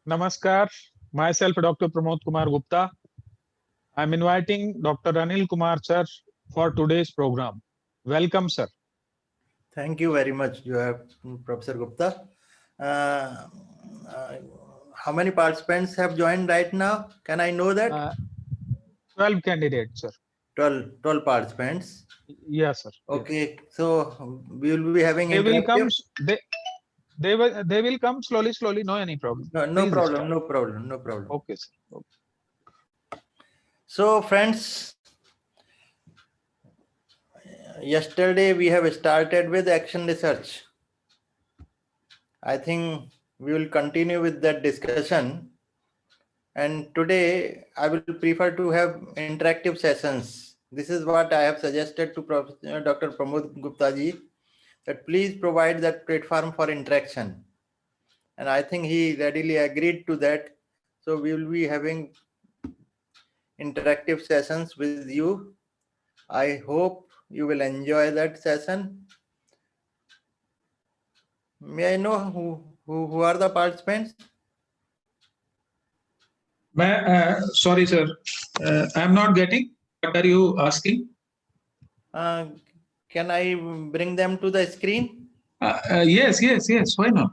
Namaskar. Myself, Dr. Pramod Kumar Gupta. I'm inviting Dr. Anil Kumar sir for today's program. Welcome, sir. Thank you very much. You have Professor Gupta. Uh, uh, how many participants have joined right now? Can I know that? 12 candidates, sir. 12 participants. Yes, sir. Yes. Okay, so we will be having They will come. interactive. They will come slowly. No any problem. No Please problem, start. no problem, no problem. Okay, sir. Okay. So friends, yesterday we have started with action research. I think we will continue with that discussion. And today I will prefer to have interactive sessions. This is what I have suggested to Dr. Pramod Gupta ji, that please provide that platform for interaction. And I think he readily agreed to that. So we will be having interactive sessions with you. I hope you will enjoy that session. May I know who are the participants? Sorry, sir. I'm not getting. What are you asking? Can I bring them to the screen? Yes. Why not?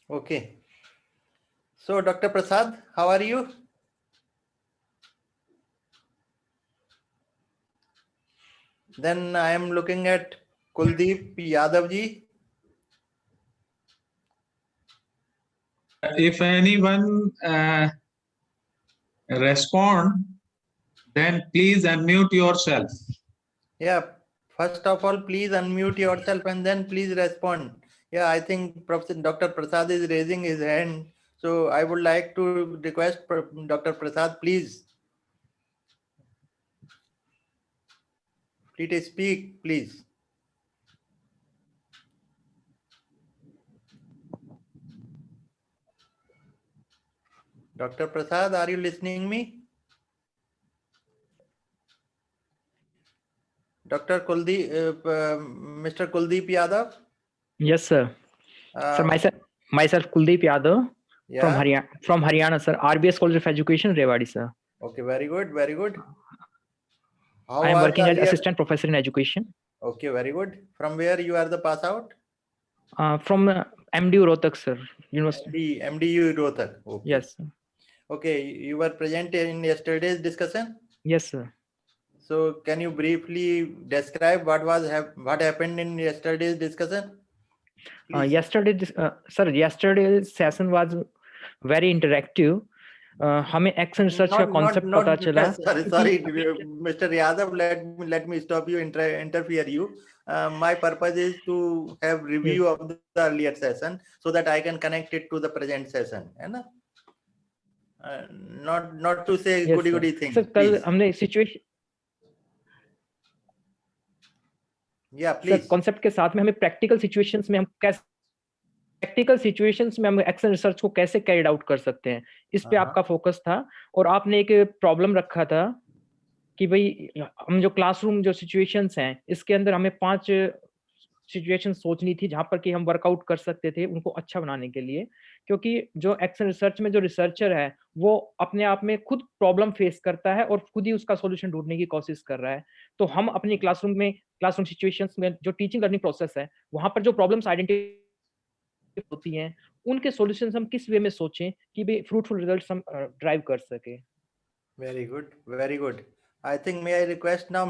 Okay. So, Dr. Prasad, how are you? Then I am looking at Kuldeep Yadav ji. If anyone respond, then please unmute yourself. Yeah. First of all, please unmute yourself and then please respond. Yeah, I think Professor Dr. Prasad is raising his hand. So I would like to request Dr. Prasad, please. Please speak, please. Dr. Prasad, are you listening me? Dr. Kuldeep, Mr. Kuldeep Yadav? Yes, sir. Sir, myself Kuldeep Yadav from Haryana, sir. RBS College of Education, Rewari, sir. Okay, very good, very good. I am working as assistant professor in education. Okay, very good. From where you are the pass out? From MDU Rohtak, sir. University. MDU Rohtak. Okay. Yes, sir. Okay, you were present in yesterday's discussion? Yes, sir. So can you briefly describe what happened in yesterday's discussion? Yesterday's session was very interactive. हमें action research का concept पता चला. Sorry, Mr. Yadav, let me stop you, interfere you. My purpose is to have review of the earlier session so that I can connect it to the present session, है ना? Not to say goody things. Sir, कल हमने situation concept के साथ में हमें practical situations में हम एक्शन रिसर्च को कैसे कैरिड आउट कर सकते हैं, इस पे आपका फोकस था. और आपने एक प्रॉब्लम रखा था कि भाई हम जो क्लासरूम जो सिचुएशंस हैं, इसके अंदर हमें 5 सिचुएशन सोचनी थी जहां पर कि हम वर्कआउट कर सकते थे उनको अच्छा बनाने के लिए. क्योंकि जो एक्शन रिसर्च में जो रिसर्चर है वो अपने आप में खुद प्रॉब्लम फेस करता है और खुद ही उसका सॉल्यूशन ढूंढने की कोशिश कर रहा है. तो हम अपनी क्लासरूम सिचुएशंस में जो टीचिंग लर्निंग प्रोसेस है वहां पर जो प्रॉब्लम्स आइडेंटिफाई होती हैं उनके सॉल्यूशंस हम किस वे में सोचें कि भी फ्रूटफुल रिजल्ट्स हम ड्राइव कर सके. Very good. I think may I request now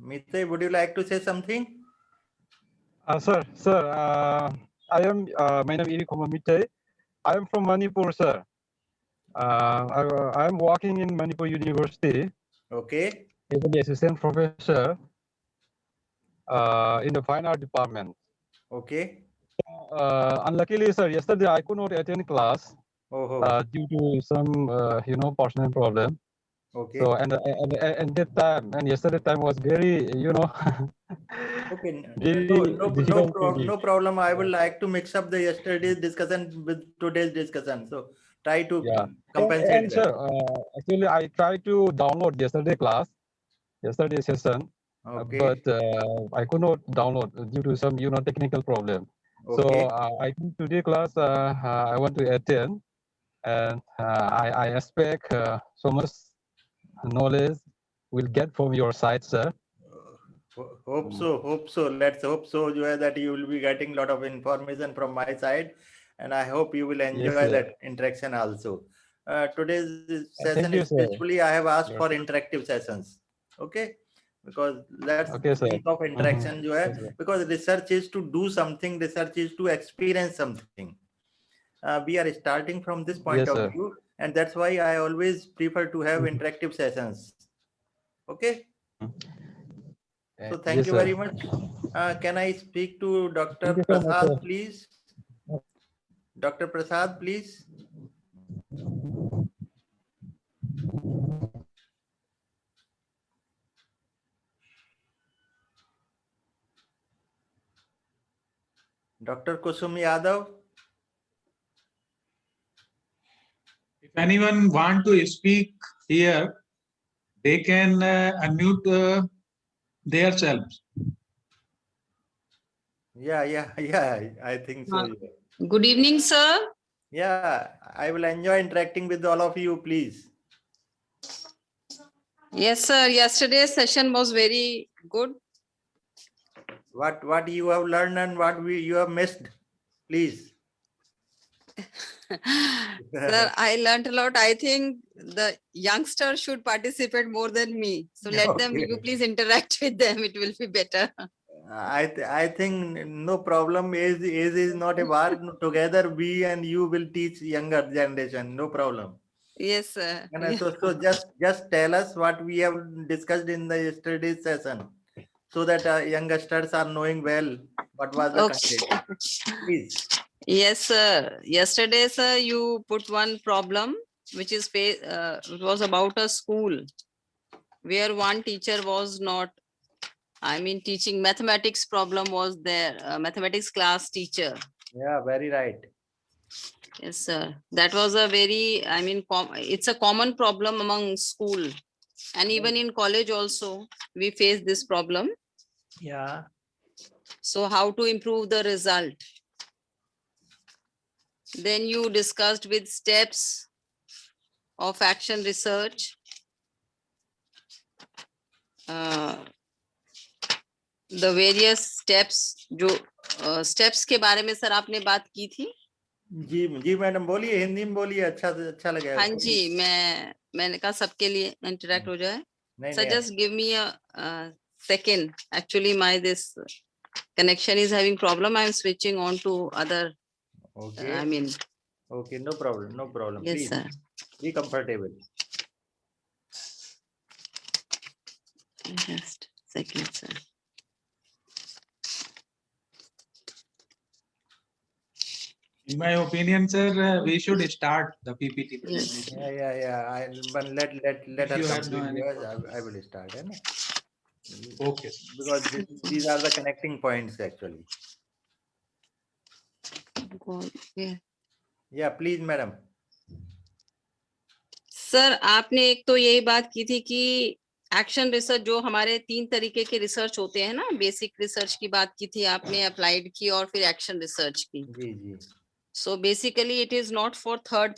Mitai, would you like to say something? Sir, I am, my name is Irikoma Mitai. I am from Manipur, sir. I am working in Manipur University. Okay. As an assistant professor in the fine art department. Okay. Unluckily, sir, yesterday I could not attend class due to some, personal problem. Okay. So and that time and yesterday time was very, Okay. very No problem. I would like to mix up the yesterday's discussion with today's discussion. So try to Yeah. compensate And that. sir, actually, I tried to download yesterday session, Okay. but I could not download due to some, technical problem. So Okay. I think today class I want to attend, and I expect so much knowledge will get from your side, sir. Hope so. Let's hope so, जो है that you will be getting lot of information from my side, and I hope you will enjoy sir. that interaction also. Today's session, you, sir. especially, I have asked Yes. for interactive sessions. Okay, because let's Okay, sir. think of interaction, जो है, Yes, sir. because research is to do something, research is to experience something. We are starting from this point Yes, of sir. view, and that's why I always prefer to have Mhm. interactive sessions. Okay. So Yes, thank you sir. very much. Can I speak to Dr. Thank you so much, Prasad, sir. please? Dr. Prasad, please. Dr. Kusum Yadav. If anyone want to speak here, they can unmute their selves. Yeah. I think so. Good evening, sir. Yeah, I will enjoy interacting with all of you, please. Yes, sir. Yesterday's session was very good. What you have learned and what you have missed, please. Sir, I learned a lot. I think the youngsters should participate more than me. So let them, Okay. you please interact with them. It will be better. I think no problem. Age is not a bar. Together, we and you will teach younger generation. No problem. Yes, sir. And Yeah. so just tell us what we have discussed in the yesterday's session, so that youngsters are knowing well what was the content. Please. Yes, sir. Yesterday, sir, you put one problem, which is it was about a school where one teacher was not, teaching mathematics problem was there, mathematics class teacher. Yeah, very right. Yes, sir. That was a very, it's a common problem among school and even in college also, we face this problem. Yeah. So how to improve the result? Then you discussed with steps of action research. The various steps, जो steps के बारे में sir आपने बात की थी? जी madam बोलिए, हिंदी में बोलिए, अच्छा लगेगा। हाँ जी, मैंने कहा सबके लिए इंटरेक्ट हो जाए। So just give me a second. Actually, this connection is having problem. I am switching on to other. Okay. Okay, no problem. Yes, Please, sir. be comfortable. Just second, sir. In my opinion, sir, we should start the PPT Yes. presentation. Yeah. But let If her you have no complete. any Yes, problem. I will start. है ना? Okay. Because these are the connecting points actually. Yeah. Yeah, please, madam. Sir आपने एक तो यही बात की थी कि एक्शन रिसर्च जो हमारे 3 तरीके के रिसर्च होते हैं ना, बेसिक रिसर्च की बात की थी आपने, अप्लाइड की और फिर एक्शन रिसर्च की। जी। So basically it is not for third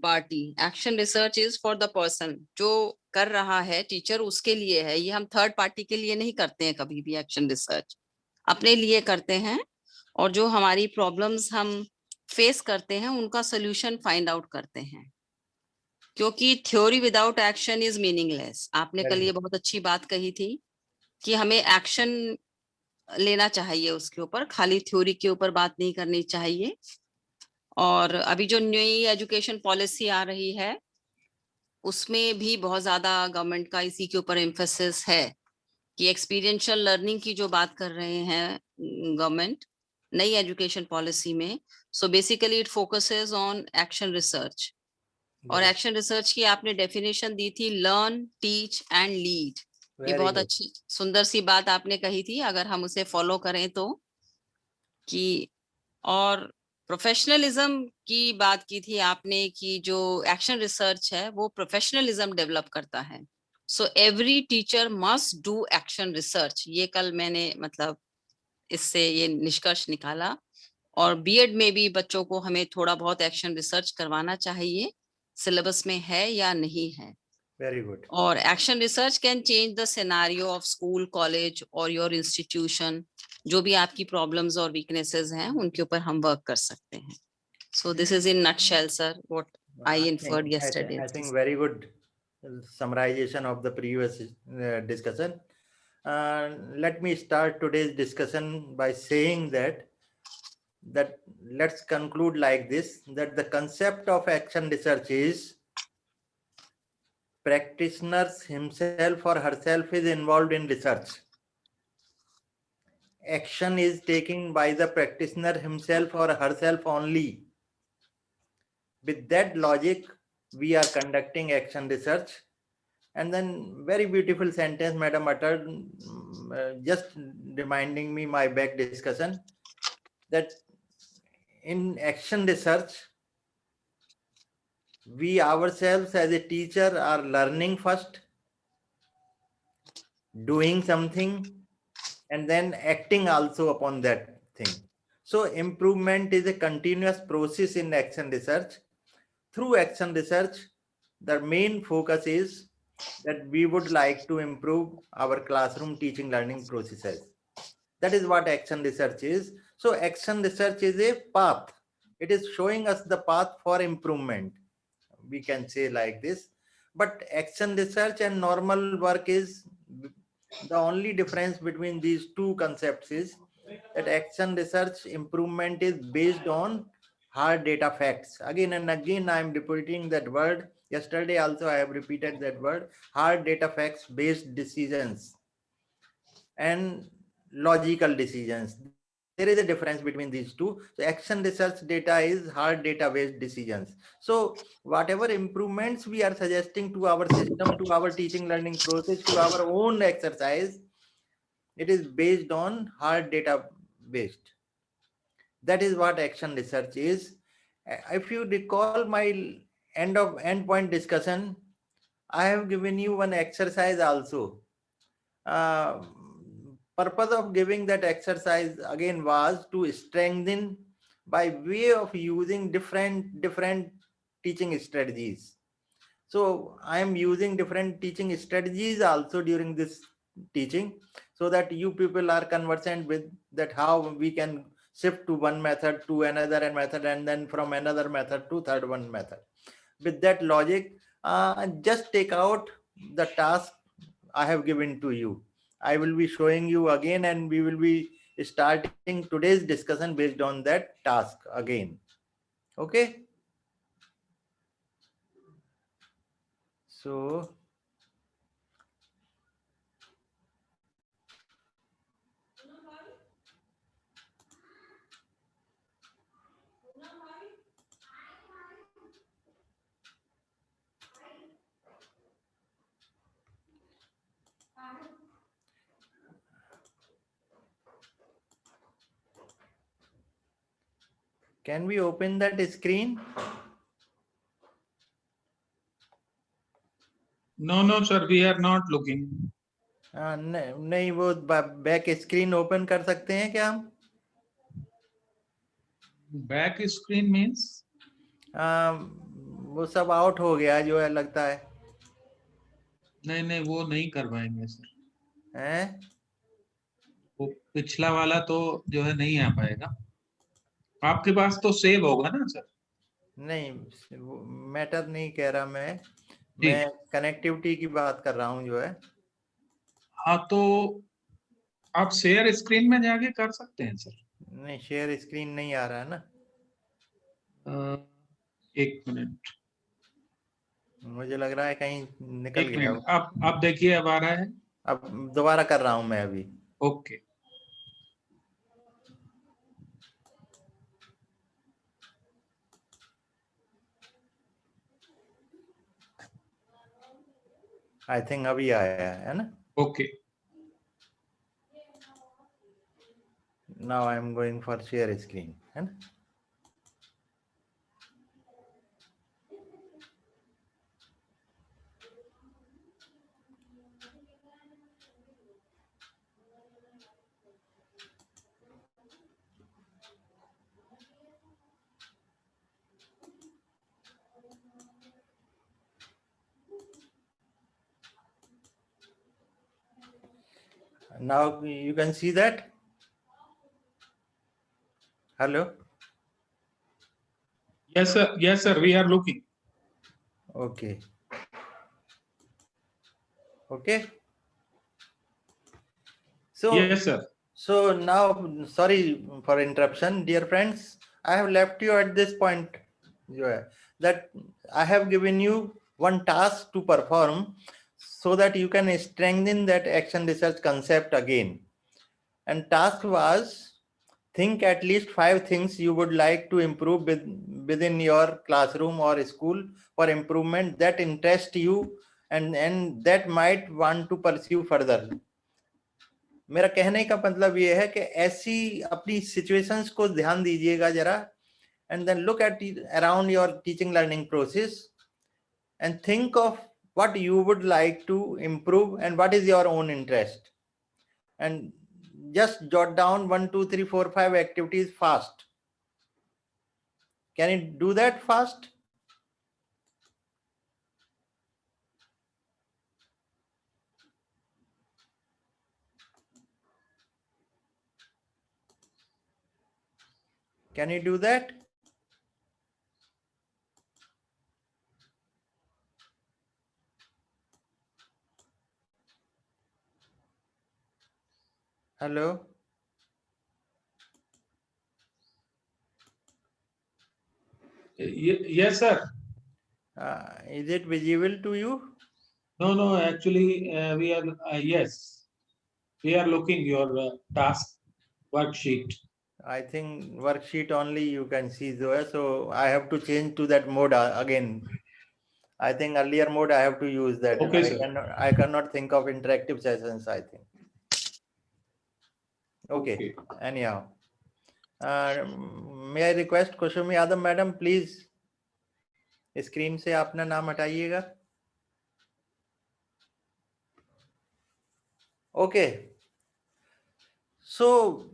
party. Action research is for the person. जो कर रहा है टीचर उसके लिए है, ये हम थर्ड पार्टी के लिए नहीं करते हैं कभी भी। एक्शन रिसर्च अपने लिए करते हैं और जो हमारी प्रॉब्लम्स हम फेस करते हैं उनका सोल्यूशन फाइंड आउट करते हैं, क्योंकि theory without action is meaningless. आपने कल ये बहुत अच्छी बात कही थी कि हमें एक्शन लेना चाहिए उसके ऊपर, खाली थ्योरी के ऊपर बात नहीं करनी चाहिए। और अभी जो नई एजुकेशन पॉलिसी आ रही है उसमें भी बहुत ज्यादा गवर्नमेंट का इसी के ऊपर एम्फेसिस है कि एक्सपीरियंशियल लर्निंग की जो बात कर रहे हैं गवर्नमेंट नई एजुकेशन पॉलिसी में। So basically it focuses on action research. और एक्शन रिसर्च की आपने डेफिनेशन दी थी, लर्न, टीच एंड लीड। ये बहुत अच्छी सुंदर सी बात आपने कही थी, अगर हम उसे फॉलो करें तो। कि और प्रोफेशनलिज्म की बात की थी आपने कि जो एक्शन रिसर्च है वो प्रोफेशनलिज्म डेवलप करता है. So every teacher must do action research. ये कल मैंने मतलब इससे ये निष्कर्ष निकाला. और बीएड में भी बच्चों को हमें थोड़ा बहुत एक्शन रिसर्च करवाना चाहिए. सिलेबस में है या नहीं है. Very good. और action research can change the scenario of school, college और योर इंस्टीट्यूशन. जो भी आपकी प्रॉब्लम्स और वीकनेसेस हैं उनके ऊपर हम वर्क कर सकते हैं. So this is in nutshell sir what I inferred yesterday. I think very good summarization of the previous discussion. Let me start today's discussion by saying that let's conclude like this, that the concept of action research is practitioners himself or herself is involved in research. Action is taken by the practitioner himself or herself only. With that logic, we are conducting action research. And then very beautiful sentence Madam uttered, just reminding me my back discussion, that in action research, we ourselves as a teacher are learning first, doing something, and then acting also upon that thing. So improvement is a continuous process in action research. Through action research, the main focus is that we would like to improve our classroom teaching learning processes. That is what action research is. So action research is a path. It is showing us the path for improvement. We can say like this. But action research and normal work is the only difference between these two concepts is that action research improvement is based on hard data facts. Again and again, I am repeating that word. Yesterday also I have repeated that word, hard data facts based decisions and logical decisions. There is a difference between these two. So action research data is hard data based decisions. So whatever improvements we are suggesting to our system, to our teaching learning process, to our own exercise, it is based on hard data based. That is what action research is. If you recall my end point discussion, I have given you one exercise also. Purpose of giving that exercise again was to strengthen by way of using different teaching strategies. So I am using different teaching strategies also during this teaching, so that you people are conversant with that how we can shift to one method to another method, and then from another method to third one method. With that logic, just take out the task I have given to you. I will be showing you again, and we will be starting today's discussion based on that task again. Okay. So can we open that screen? No, sir, we are not looking. नहीं, वो back screen open कर सकते हैं क्या हम? Back screen means? वो सब out हो गया जो है लगता है. नहीं, वो नहीं कर पाएंगे सर. हैं? वो पिछला वाला तो जो है नहीं आ पाएगा. आपके पास तो सेव होगा ना सर? नहीं, मैटर नहीं कह रहा मैं कनेक्टिविटी की बात कर रहा हूँ जो है. हाँ, तो आप शेयर स्क्रीन में जाके कर सकते हैं सर. नहीं, शेयर स्क्रीन नहीं आ रहा है ना. एक मिनट, मुझे लग रहा है कहीं निकल एक गया. मिनट, आप देखिए अब आ रहा है. अब दोबारा कर रहा हूं मैं अभी. ओके. आई थिंक अभी आया है ना. Okay. Now I am going for share screen, है ना. Now you can see that. Hello. Yes, sir. Yes, sir. We are looking. Okay. Okay. So, Yes, sir. so now, sorry for interruption, dear friends. I have left you at this point, Joy, that I have given you one task to perform so that you can strengthen that action research concept again. And task was think at least 5 things you would like to improve within your classroom or school for improvement that interest you and that might want to pursue further. मेरा कहने का मतलब ये है कि ऐसी अपनी situations को ध्यान दीजिएगा जरा and then look at around your teaching learning process and think of what you would like to improve and what is your own interest, and just jot down 1 2 3 4 5 activities fast. Can you do that fast? Can you do that? Hello. Yes, sir. Is it visible to you? No, no. Actually, we are. Yes, we are looking your task worksheet. I think worksheet only you can see there, so I have to change to that mode again. I think earlier mode I have to use that. Okay, sir. I cannot think of interactive sessions, I think. Okay. Anyhow, may I request Kusumi Adam madam, please screen से अपना नाम हटाइएगा. Okay. So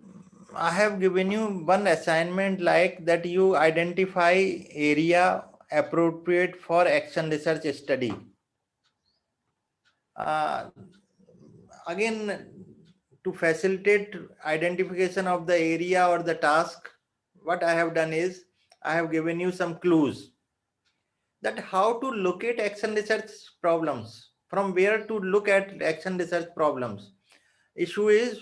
I have given you one assignment like that. You identify area appropriate for action research study. Again, to facilitate identification of the area or the task, what I have done is I have given you some clues that how to locate action research problems, from where to look at action research problems. Issue is,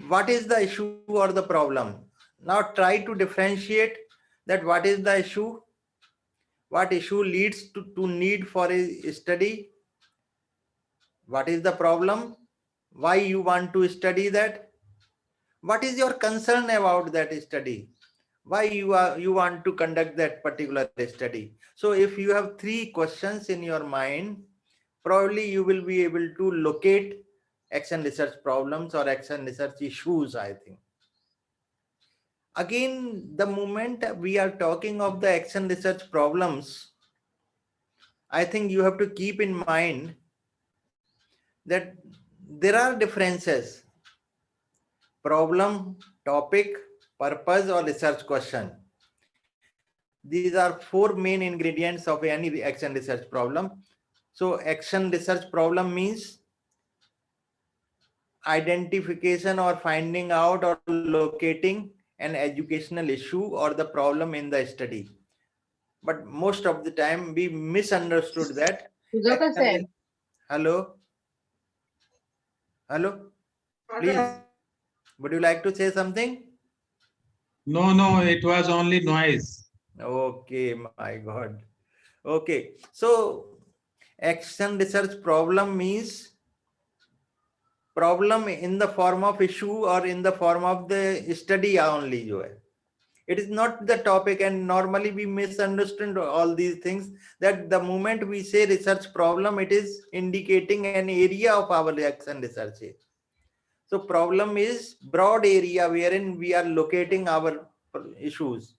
what is the issue or the problem? Now try to differentiate that what is the issue, what issue leads to need for a study, what is the problem, why you want to study that, what is your concern about that study, why you want to conduct that particular study. So if you have 3 questions in your mind, probably you will be able to locate action research problems or action research issues, I think. Again, the moment we are talking of the action research problems, I think you have to keep in mind that there are differences: problem, topic, purpose, or research question. These are 4 main ingredients of any action research problem. So action research problem means identification or finding out or locating an educational issue or the problem in the study. But most of the time we misunderstood that. Hello? Hello? Please, would you like to say something? No, no. It was only noise. Okay, my God. Okay, so action research problem means problem in the form of issue or in the form of the study only. It is not the topic, and normally we misunderstand all these things, that the moment we say research problem, it is indicating an area of our action research. So problem is broad area wherein we are locating our issues.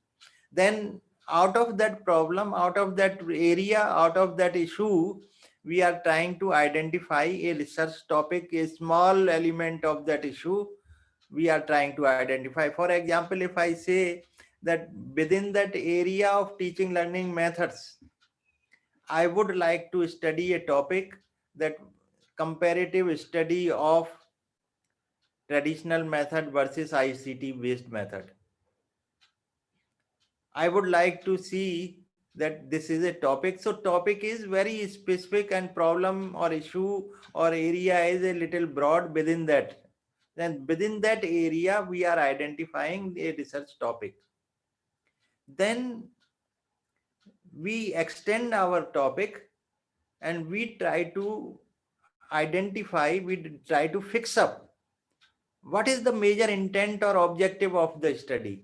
Then out of that problem, out of that area, out of that issue, we are trying to identify a research topic, a small element of that issue we are trying to identify. For example, if I say that within that area of teaching learning methods, I would like to study a topic, that comparative study of traditional method versus ICT based method. I would like to see that this is a topic. So topic is very specific and problem or issue or area is a little broad within that. Then within that area, we are identifying a research topic. Then we extend our topic and we try to identify, we try to fix up what is the major intent or objective of the study.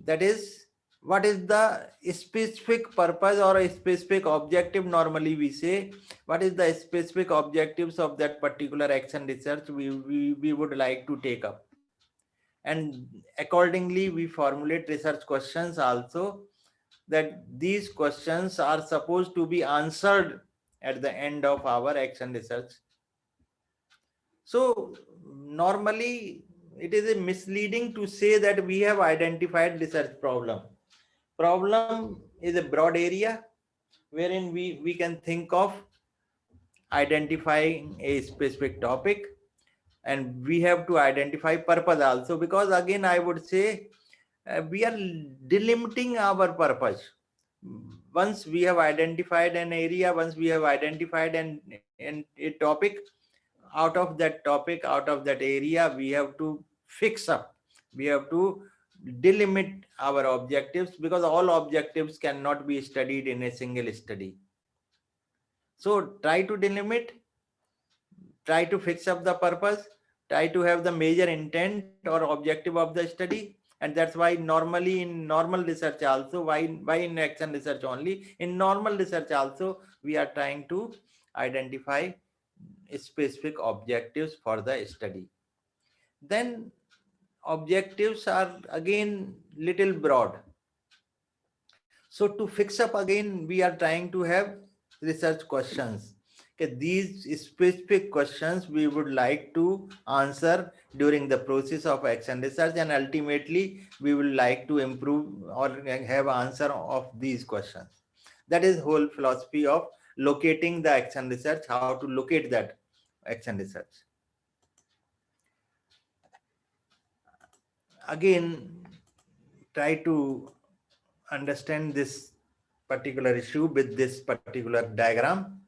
That is, what is the specific purpose or a specific objective? Normally we say, what is the specific objectives of that particular action research we would like to take up. And accordingly, we formulate research questions also, that these questions are supposed to be answered at the end of our action research. So normally it is a misleading to say that we have identified research problem. Problem is a broad area wherein we can think of identifying a specific topic, and we have to identify purpose also, because again I would say we are delimiting our purpose. Once we have identified an area, once we have identified a topic, out of that topic, out of that area, we have to fix up, we have to delimit our objectives, because all objectives cannot be studied in a single study. So try to delimit, try to fix up the purpose, try to have the major intent or objective of the study. And that's why normally in normal research also, why in action research only, in normal research also, we are trying to identify specific objectives for the study. Then objectives are again little broad. So to fix up again, we are trying to have research questions. Okay, these specific questions we would like to answer during the process of action research, and ultimately we would like to improve or have answer of these questions. That is whole philosophy of locating the action research, how to locate that action research. Again, try to understand this particular issue with this particular diagram.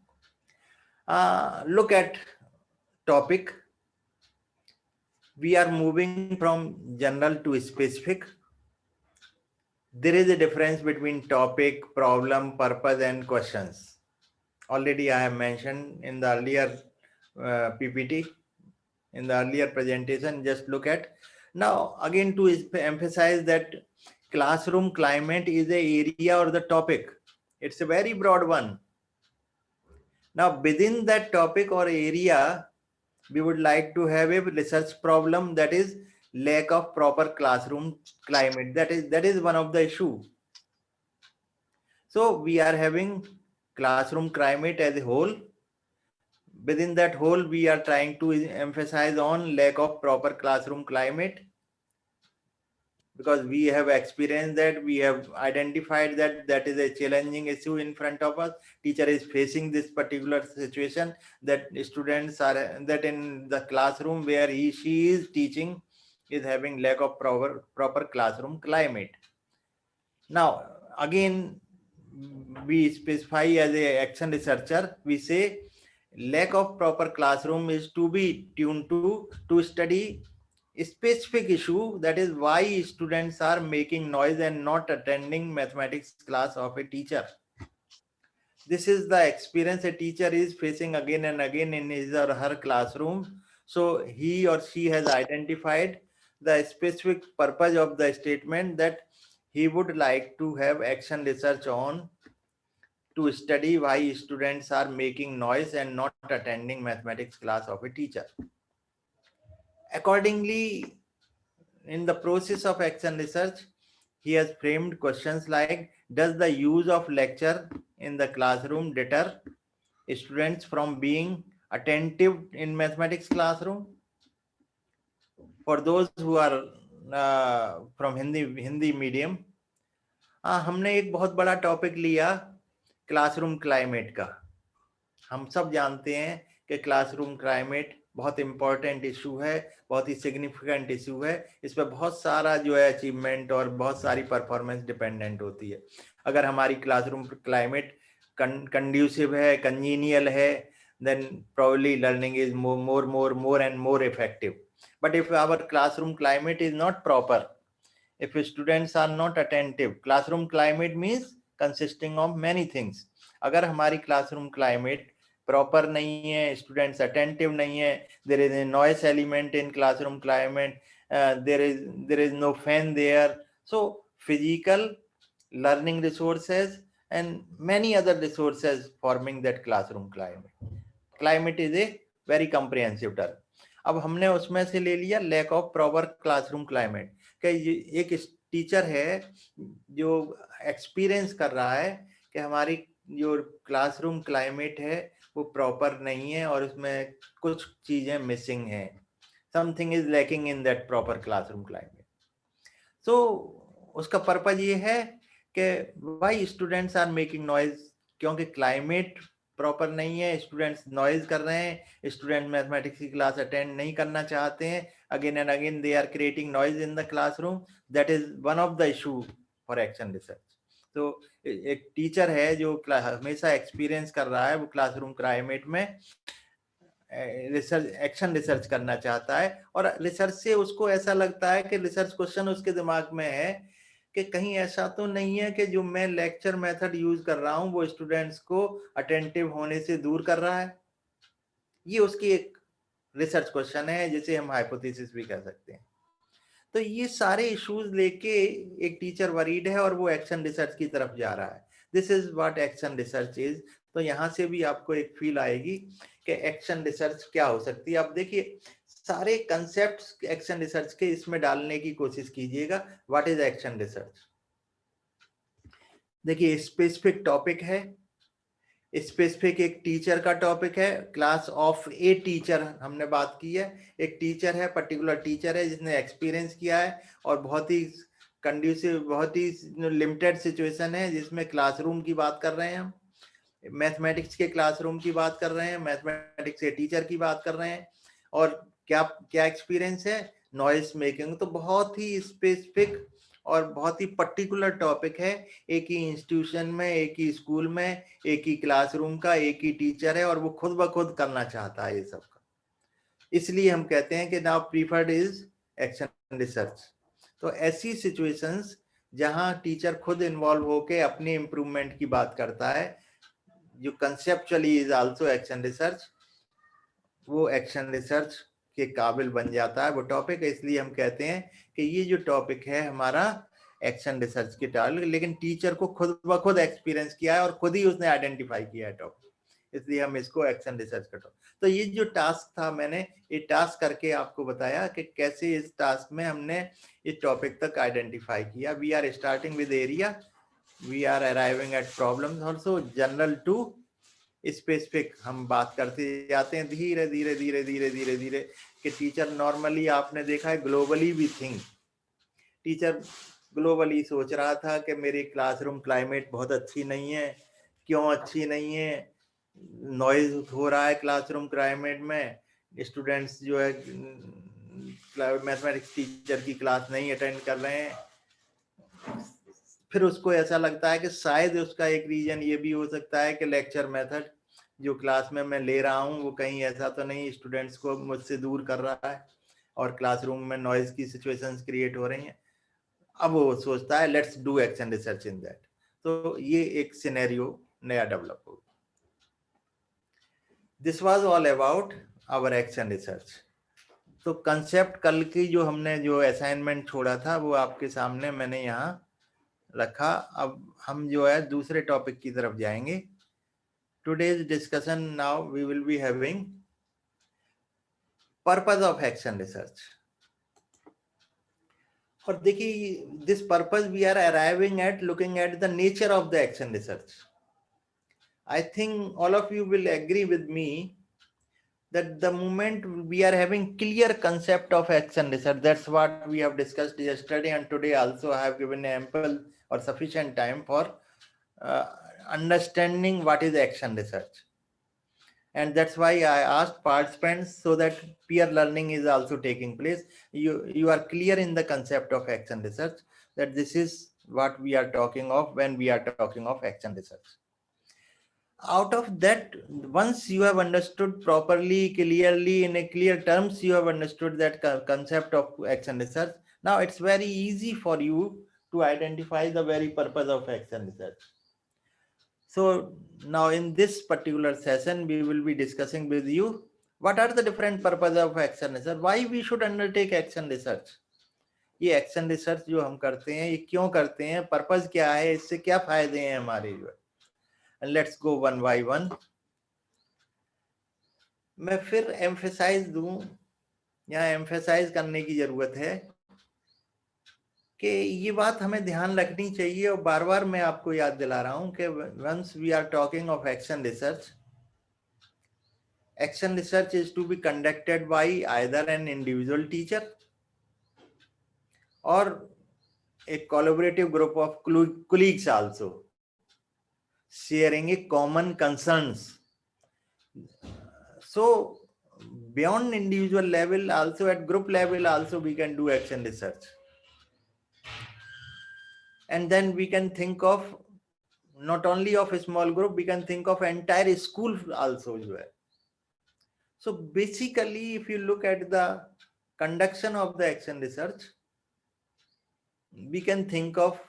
Look at topic. We are moving from general to specific. There is a difference between topic, problem, purpose, and questions. Already I have mentioned in the earlier PPT, in the earlier presentation. Just look at. Now again, to emphasize that classroom climate is a area or the topic. It's a very broad one. Now within that topic or area, we would like to have a research problem, that is lack of proper classroom climate. That is one of the issue. So we are having classroom climate as a whole. Within that whole, we are trying to emphasize on lack of proper classroom climate, because we have experienced that, we have identified that is a challenging issue in front of us. Teacher is facing this particular situation, that students are, that in the classroom where she is teaching is having lack of proper classroom climate. Now again, we specify as a action researcher, we say lack of proper classroom is to be tuned to study a specific issue, that is why students are making noise and not attending mathematics class of a teacher. This is the experience a teacher is facing again and again in his or her classroom. So he or she has identified the specific purpose of the statement, that he would like to have action research on to study why students are making noise and not attending mathematics class of a teacher. Accordingly, in the process of action research, he has framed questions like, does the use of lecture in the classroom deter students from being attentive in mathematics classroom? For those who are from Hindi medium, हमने एक बहुत बड़ा topic लिया classroom climate का. हम सब जानते हैं कि क्लासरूम क्लाइमेट बहुत इंपॉर्टेंट इशू है, बहुत ही सिग्निफिकेंट इशू है। इस पर बहुत सारा जो है अचीवमेंट और बहुत सारी परफॉर्मेंस डिपेंडेंट होती है। अगर हमारी क्लासरूम क्लाइमेट कंड्यूसिव है, कंजीनियल है, then probably learning is more and more effective. But if our classroom climate is not proper, if students are not attentive, classroom climate means consisting of many things. अगर हमारी classroom climate proper नहीं है, students attentive नहीं है, there is a noise element in classroom climate, there is no fan there, so physical learning resources and many other resources forming that classroom climate. Climate is a very comprehensive term. अब हमने उसमें से ले लिया lack of proper classroom climate, कि एक teacher है जो एक्सपीरियंस कर रहा है कि हमारी जो क्लासरूम क्लाइमेट है वो प्रॉपर नहीं है और उसमें कुछ चीजें मिसिंग हैं, something is lacking in that proper classroom climate. तो उसका पर्पज ये है कि why students are making noise, क्योंकि क्लाइमेट प्रॉपर नहीं है, स्टूडेंट्स नॉइज कर रहे हैं, स्टूडेंट मैथमेटिक्स की क्लास अटेंड नहीं करना चाहते हैं, again and again they are creating noise in the classroom. That is one of the issue for action research. तो एक टीचर है जो हमेशा एक्सपीरियंस कर रहा है, वो क्लासरूम क्लाइमेट में रिसर्च एक्शन रिसर्च करना चाहता है, और रिसर्च से उसको ऐसा लगता है कि रिसर्च क्वेश्चन उसके दिमाग में है कि कहीं ऐसा तो नहीं है कि जो मैं लेक्चर मेथड यूज कर रहा हूं वो स्टूडेंट्स को अटेंटिव होने से दूर कर रहा है। ये उसकी एक रिसर्च क्वेश्चन है, जिसे हम हाइपोथेसिस भी कह सकते हैं। तो ये सारे इश्यूज लेके एक टीचर वरीड है और वो एक्शन रिसर्च की तरफ जा रहा है। This is what action research is. तो यहाँ से भी आपको एक फील आएगी कि एक्शन रिसर्च क्या हो सकती है। अब देखिए सारे कंसेप्ट एक्शन रिसर्च के इसमें डालने की कोशिश कीजिएगा। What is action research? देखिए स्पेसिफिक टॉपिक है, स्पेसिफिक एक टीचर का टॉपिक है, क्लास ऑफ ए टीचर हमने बात की है। एक टीचर है, पर्टिकुलर टीचर है जिसने एक्सपीरियंस किया है और बहुत ही कंड्यूसिव, बहुत ही लिमिटेड सिचुएशन है जिसमें क्लासरूम की बात कर रहे हैं हम, मैथमेटिक्स के क्लासरूम की बात कर रहे हैं, मैथमेटिक्स के टीचर की बात कर रहे हैं, और क्या क्या एक्सपीरियंस है, नॉइज मेकिंग। तो बहुत ही स्पेसिफिक और बहुत ही पर्टिकुलर टॉपिक है। एक ही इंस्टीट्यूशन में, एक ही स्कूल में, एक ही क्लासरूम का एक ही टीचर है और वो खुद ब खुद करना चाहता है ये सब का। इसलिए हम कहते हैं कि now preferred is action research. तो ऐसी सिचुएशंस जहां टीचर खुद इन्वॉल्व होके अपने इम्प्रूवमेंट की बात करता है, जो conceptually is also action research, वो एक्शन रिसर्च के काबिल बन जाता है वो टॉपिक। इसलिए हम कहते हैं कि ये जो टॉपिक है हमारा एक्शन रिसर्च के टॉपिक, लेकिन टीचर को खुद ब खुद एक्सपीरियंस किया है और खुद ही उसने आइडेंटिफाई किया है टॉपिक, इसलिए हम इसको एक्शन रिसर्च का टॉपिक। तो ये जो टास्क था, मैंने ये टास्क करके आपको बताया कि कैसे इस टास्क में हमने इस टॉपिक तक आइडेंटिफाई किया। We are starting with area, we are arriving at problems also, general to specific हम बात करते जाते हैं धीरे धीरे धीरे धीरे धीरे धीरे। कि टीचर नॉर्मली आपने देखा है ग्लोबली भी थिंक, टीचर ग्लोबली सोच रहा था कि मेरी क्लासरूम क्लाइमेट बहुत अच्छी नहीं है। क्यों अच्छी नहीं है? नॉइज हो रहा है क्लासरूम क्लाइमेट में, स्टूडेंट्स जो है मैथमेटिक्स टीचर की क्लास नहीं अटेंड कर रहे हैं। फिर उसको ऐसा लगता है कि शायद उसका एक रीजन ये भी हो सकता है कि लेक्चर मेथड जो क्लास में मैं ले रहा हूँ वो कहीं ऐसा तो नहीं स्टूडेंट्स को मुझसे दूर कर रहा है और क्लासरूम में नॉइज की सिचुएशंस क्रिएट हो रही हैं। अब वो सोचता है let's do action research in that. तो ये एक सिनेरियो नया डेवलप हो। This was all about our action research. तो कंसेप्ट कल की जो हमने जो असाइनमेंट छोड़ा था वो आपके सामने मैंने यहाँ रखा। अब हम जो है दूसरे टॉपिक की तरफ जाएंगे। Today's discussion now we will be having purpose of action research. और देखिए this purpose we are arriving at looking at the nature of the action research. I think all of you will agree with me that the moment we are having clear concept of action research, that's what we have discussed yesterday and today also I have given ample or sufficient time for understanding what is action research. And that's why I asked participants, so that peer learning is also taking place. You are clear in the concept of action research, that this is what we are talking of when we are talking of action research. Out of that, once you have understood properly, clearly, in a clear terms, you have understood that concept of action research. Now it's very easy for you to identify the very purpose of action research. So now in this particular session, we will be discussing with you what are the different purposes of action research, why we should undertake action research. ये action research जो हम करते हैं, ये क्यों करते हैं, purpose क्या है, इससे क्या फायदे हैं हमारे जो है. And let's go one by one. मैं फिर एम्फेसाइज दूं, यहाँ एम्फेसाइज करने की जरूरत है कि ये बात हमें ध्यान रखनी चाहिए, और बार बार मैं आपको याद दिला रहा हूं कि once we are talking of action research is to be conducted by either an individual teacher or a collaborative group of colleagues also, sharing a common concerns. So beyond individual level, also at group level also we can do action research. And then we can think of not only of a small group, we can think of entire school also. So basically, if you look at the conduction of the action research, we can think of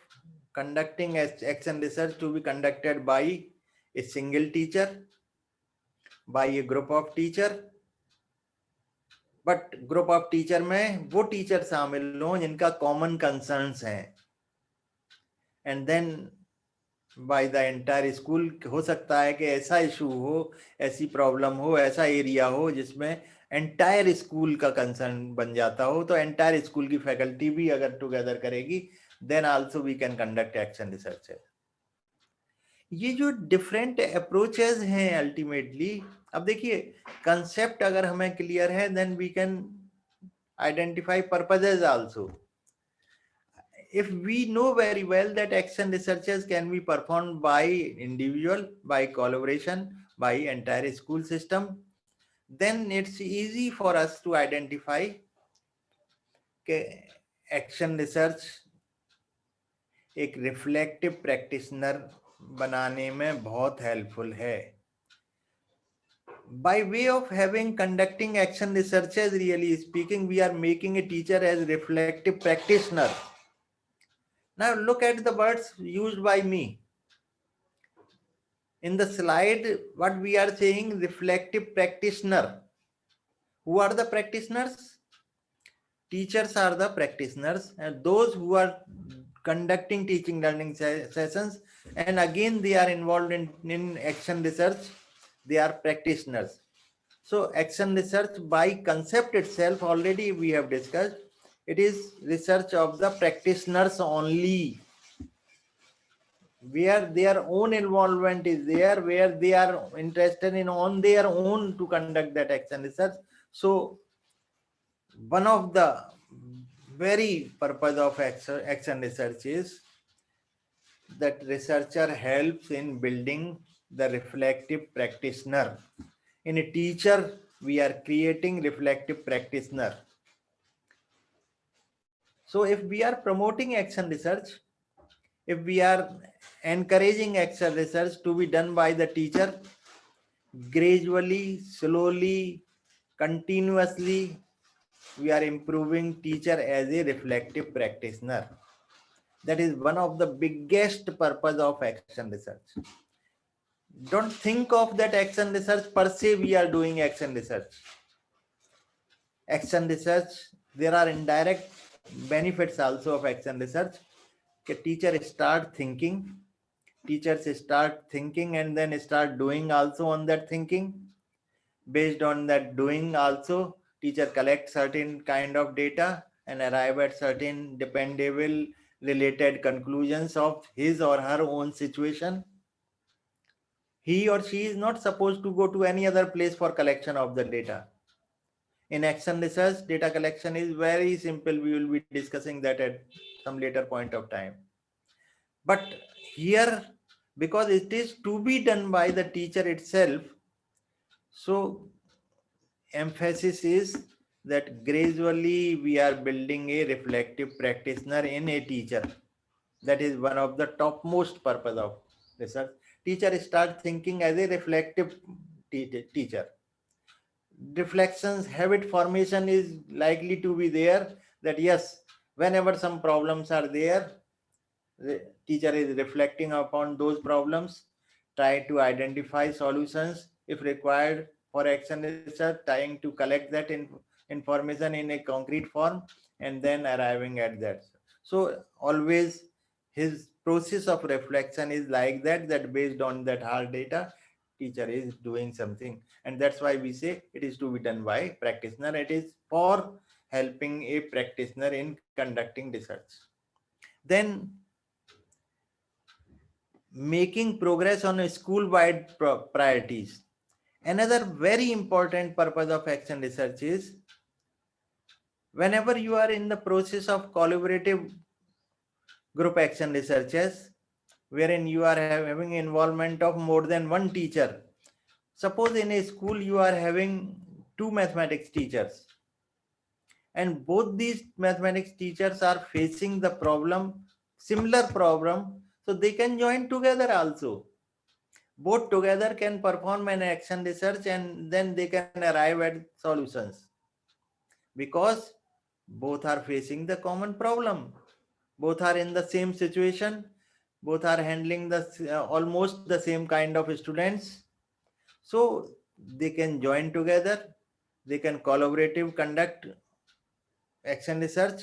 conducting action research to be conducted by a single teacher, by a group of teacher. But group of teacher में वो teacher शामिल हो जिनका common concerns हैं. And then by the entire school, हो सकता है कि ऐसा issue हो, ऐसी problem हो, ऐसा area हो जिसमें entire school का concern बन जाता हो, तो entire school की faculty भी अगर together करेगी, then also we can conduct action research. ये जो different approaches हैं ultimately, अब देखिए concept अगर हमें clear है, then we can identify purposes also. If we know very well that action researches can be performed by individual, by collaboration, by entire school system, then it's easy for us to identify कि action research एक reflective practitioner बनाने में बहुत helpful है. By way of conducting action researches, really speaking, we are making a teacher as reflective practitioner. Now look at the words used by me. In the slide, what we are saying, reflective practitioner. Who are the practitioners? Teachers are the practitioners, and those who are conducting teaching learning sessions, and again they are involved in action research, they are practitioners. So action research by concept itself, already we have discussed, it is research of the practitioners only, where their own involvement is there, where they are interested in on their own to conduct that action research. So one of the very purpose of action research is that researcher helps in building the reflective practitioner. In a teacher, we are creating reflective practitioner. So if we are promoting action research, if we are encouraging action research to be done by the teacher, gradually, slowly, continuously, we are improving teacher as a reflective practitioner. That is one of the biggest purpose of action research. Don't think of that action research per se we are doing action research. Action research, there are indirect benefits also of action research. Teachers start thinking and then start doing also on that thinking. Based on that doing also, teacher collect certain kind of data and arrive at certain dependable related conclusions of his or her own situation. He or she is not supposed to go to any other place for collection of the data. In action research, data collection is very simple. We will be discussing that at some later point of time. But here, because it is to be done by the teacher itself, So emphasis is that gradually we are building a reflective practitioner in a teacher. That is one of the topmost purpose of research. Teacher start thinking as a reflective teacher. Reflections, habit formation is likely to be there, that yes, whenever some problems are there, the teacher is reflecting upon those problems, try to identify solutions if required for action research, trying to collect that information in a concrete form, and then arriving at that. So always his process of reflection is like that, that based on that hard data, teacher is doing something. And that's why we say it is to be done by practitioner. It is for helping a practitioner in conducting research. Then making progress on a school-wide priorities. Another very important purpose of action research is whenever you are in the process of collaborative group action researches, wherein you are having involvement of more than one teacher. Suppose in a school you are having 2 mathematics teachers, and both these mathematics teachers are facing the problem, similar problem, so they can join together also. Both together can perform an action research, and then they can arrive at solutions, because both are facing the common problem, both are in the same situation, both are handling the almost the same kind of students. So they can join together, they can collaborative conduct action research,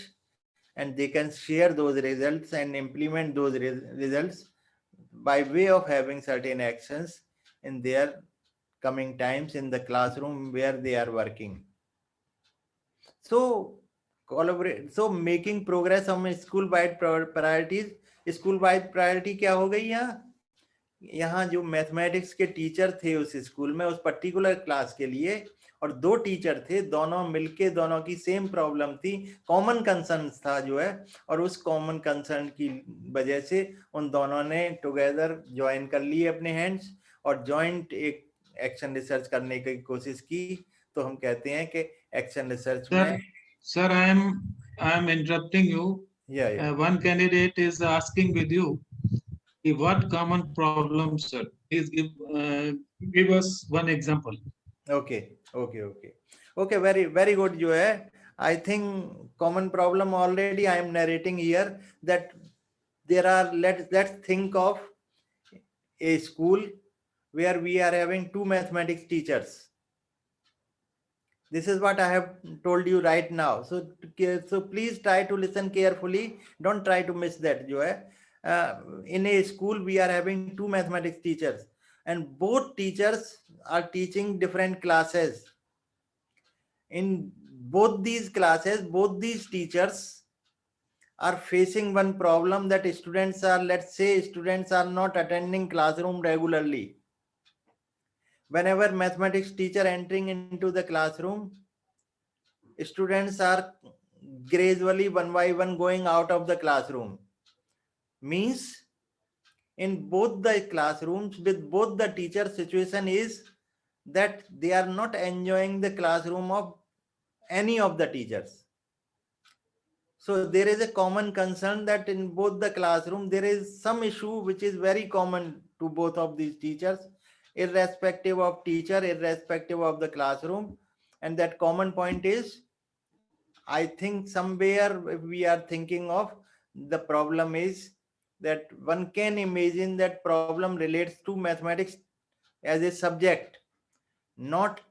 and they can share those results and implement those results by way of having certain actions in their coming times in the classroom where they are working. So collaborate, so making progress on school wide priorities. School wide priority क्या हो गई? यहाँ जो mathematics के teacher थे उस school में उस पर्टिकुलर क्लास के लिए, और 2 टीचर थे, दोनों मिलके, दोनों की सेम प्रॉब्लम थी, कॉमन कंसर्न था जो है, और उस कॉमन कंसर्न की वजह से उन दोनों ने टुगेदर ज्वाइन कर लिए अपने हैंड्स और जॉइंट एक एक्शन रिसर्च करने की कोशिश की. तो हम कहते हैं कि एक्शन रिसर्च में. Sir, I am interrupting you. Yeah. One candidate is asking with you, what common problem, sir? Please give us one example. Okay. Very good. जो है, I think common problem already I am narrating here, that there are, let's think of a school where we are having 2 mathematics teachers. This is what I have told you right now. So please try to listen carefully. Don't try to miss that. जो है, in a school we are having 2 mathematics teachers, and both teachers are teaching different classes. In both these classes, both these teachers are facing one problem, that students are, let's say, students are not attending classroom regularly. Whenever mathematics teacher entering into the classroom, students are gradually one by one going out of the classroom. Means in both the classrooms with both the teacher, situation is that they are not enjoying the classroom of any of the teachers. So there is a common concern that in both the classroom there is some issue which is very common to both of these teachers, irrespective of teacher, irrespective of the classroom. And that common point is, I think somewhere we are thinking of, the problem is that one can imagine that problem relates to mathematics as a subject, not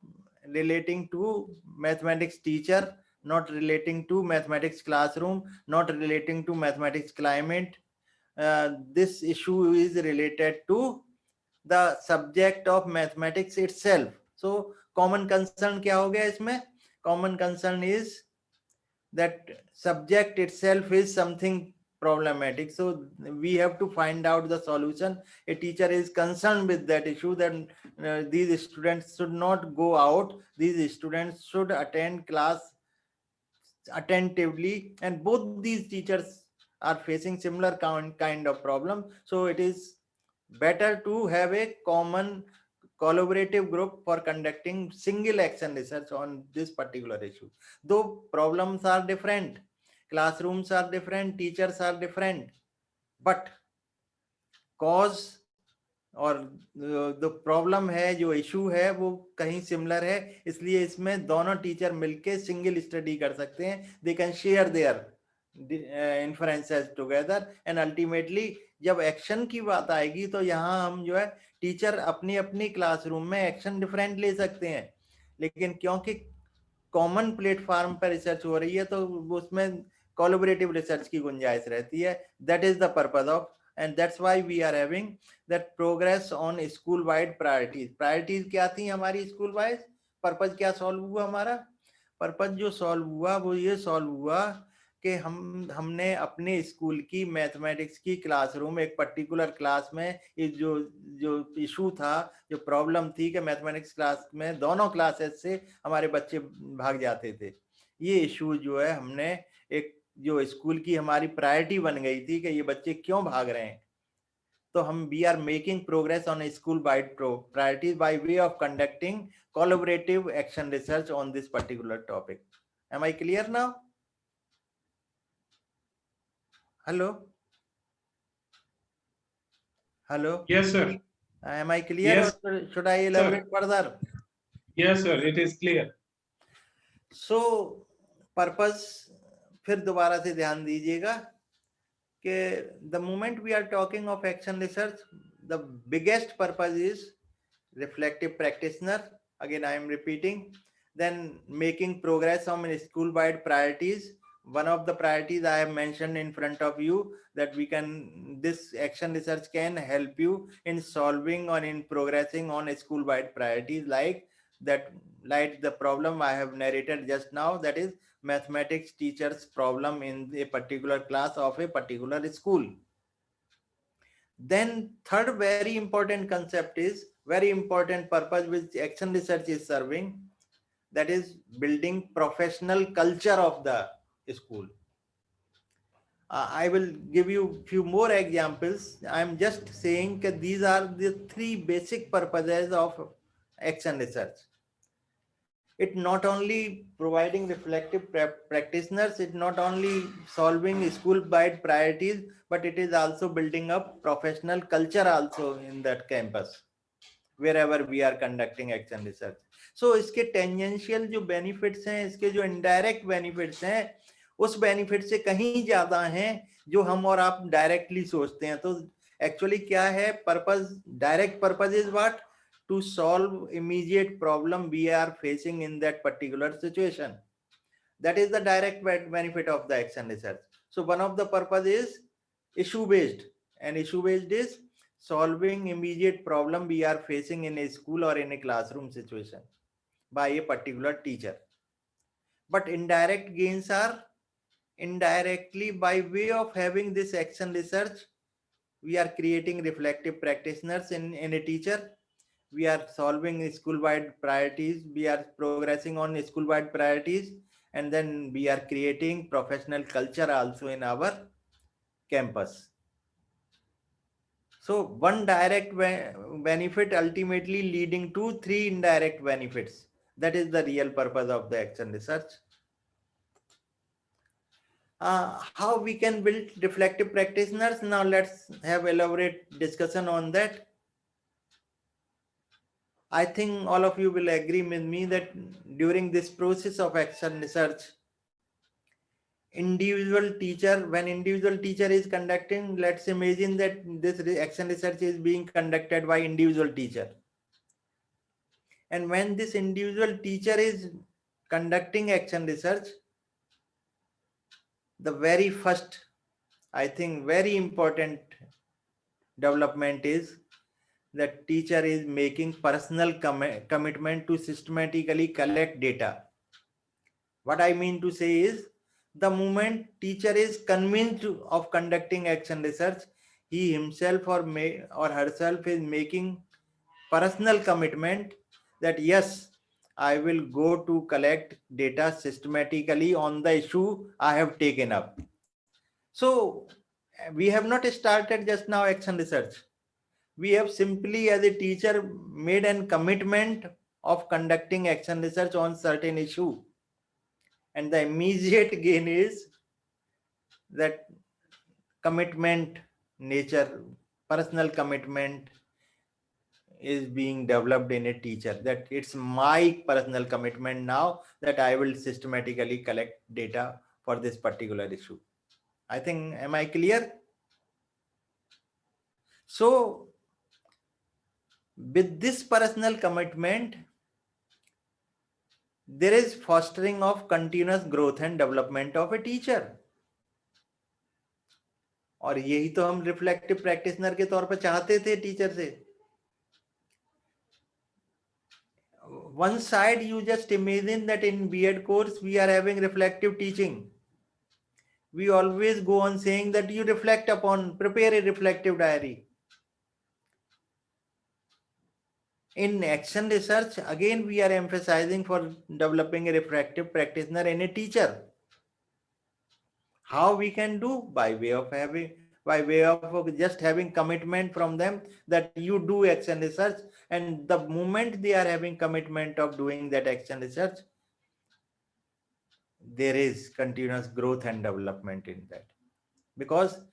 relating to mathematics teacher, not relating to mathematics classroom, not relating to mathematics climate. This issue is related to the subject of mathematics itself. So common concern क्या हो गया इसमें? Common concern is that subject itself is something problematic. So we have to find out the solution. A teacher is concerned with that issue, that these students should not go out. These students should attend class attentively, and both these teachers are facing similar kind of problem. So it is better to have a common collaborative group for conducting single action research on this particular issue. Though problems are different, classrooms are different, teachers are different, but cause और the problem है, जो issue है वो कहीं similar है, इसलिए इसमें दोनों टीचर मिलके सिंगल स्टडी कर सकते हैं. They can share their inferences together and ultimately जब एक्शन की बात आएगी तो यहाँ हम जो है टीचर अपनी अपनी क्लासरूम में एक्शन डिफरेंट ले सकते हैं, लेकिन क्योंकि कॉमन प्लेटफॉर्म पर रिसर्च हो रही है तो उसमें कोलैबोरेटिव रिसर्च की गुंजाइश रहती है. That is the purpose of, and that's why we are having that progress on school wide priorities क्या थी हमारी school wide, पर्पज क्या सॉल्व हुआ, हमारा पर्पज जो सॉल्व हुआ वो ये सॉल्व हुआ कि हमने अपने स्कूल की मैथमेटिक्स की क्लासरूम, एक पर्टिकुलर क्लास में जो इशू था, जो प्रॉब्लम थी कि मैथमेटिक्स क्लास में दोनों क्लासेस से हमारे बच्चे भाग जाते थे, ये इशू जो है हमने एक जो स्कूल की हमारी प्रायोरिटी बन गई थी कि ये बच्चे क्यों भाग रहे हैं, तो हम we are making progress on school wide priorities by way of conducting collaborative action research on this particular topic. Am I clear now? Hello hello. Yes, sir. Am I clear? Yes, or should I elaborate further? Yes, sir. It is clear. So purpose फिर दोबारा से ध्यान दीजिएगा कि the moment we are talking of action research, the biggest purpose is reflective practitioner. Again, I am repeating. Then making progress on school-wide priorities. One of the priorities I have mentioned in front of you, that this action research can help you in solving or in progressing on school-wide priorities, like the problem I have narrated just now, that is mathematics teacher's problem in a particular class of a particular school. Then third very important concept is, very important purpose which action research is serving, that is building professional culture of the school. I will give you few more examples. I am just saying that these are the three basic purposes of action research. It not only providing reflective practitioners, it not only solving school-wide priorities, but it is also building up professional culture also in that campus, wherever we are conducting action research. So इसके tangential जो benefits हैं, इसके जो indirect benefits हैं, उस benefit से कहीं ज्यादा हैं जो हम और आप directly सोचते हैं. तो actually क्या है purpose? Direct purpose is what? To solve immediate problem we are facing in that particular situation. That is the direct benefit of the action research. So one of the purpose is issue based, and issue based is solving immediate problem we are facing in a school or in a classroom situation by a particular teacher. But indirect gains are indirectly by way of having this action research, we are creating reflective practitioners in a teacher. We are solving school-wide priorities. We are progressing on school-wide priorities, and then we are creating professional culture also in our campus. So one direct benefit ultimately leading to three indirect benefits. That is the real purpose of the action research. How we can build reflective practitioners? Now let's have elaborate discussion on that. I think all of you will agree with me that during this process of action research, when individual teacher is conducting, let's imagine that this action research is being conducted by individual teacher. And when this individual teacher is conducting action research, the very first, I think very important development is that teacher is making personal commitment to systematically collect data. What I mean to say is, the moment teacher is convinced of conducting action research, he himself or herself is making personal commitment that yes, I will go to collect data systematically on the issue I have taken up. So we have not started just now action research. We have simply as a teacher made a commitment of conducting action research on certain issue. And the immediate gain is that commitment nature, personal commitment is being developed in a teacher, that it's my personal commitment now that I will systematically collect data for this particular issue. I think, am I clear? So with this personal commitment, there is fostering of continuous growth and development of a teacher. और यही तो हम reflective practitioner के तौर पर चाहते थे teacher से. One side, you just imagine that in B.Ed course we are having reflective teaching. We always go on saying that you reflect upon, prepare a reflective diary. In action research, again we are emphasizing for developing a reflective practitioner in a teacher. How we can do? By way of just having commitment from them that you do action research, and the moment they are having commitment of doing that action research, there is continuous growth and development in that. Because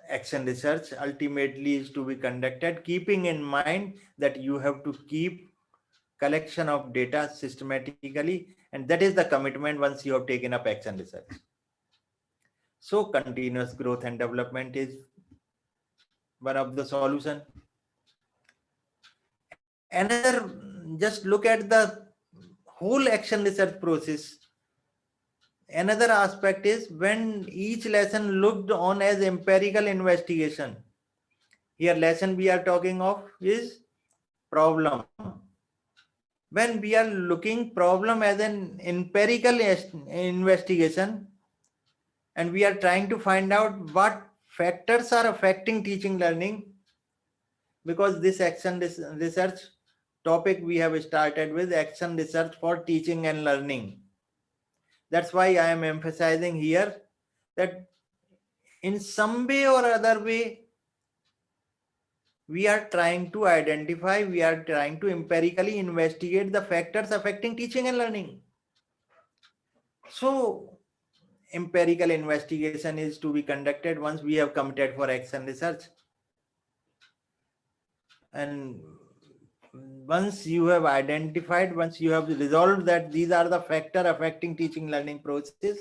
action research ultimately is to be conducted keeping in mind that you have to keep collection of data systematically, and that is the commitment once you have taken up action research. So continuous growth and development is one of the solution. Another, just look at the whole action research process. Another aspect is when each lesson looked on as empirical investigation. Here lesson we are talking of is problem. When we are looking problem as an empirical investigation, and we are trying to find out what factors are affecting teaching learning, because this action research topic we have started with action research for teaching and learning. That's why I am emphasizing here that in some way or other way, we are trying to identify, we are trying to empirically investigate the factors affecting teaching and learning. So empirical investigation is to be conducted once we have committed for action research. And once you have identified, once you have resolved that these are the factors affecting teaching learning process,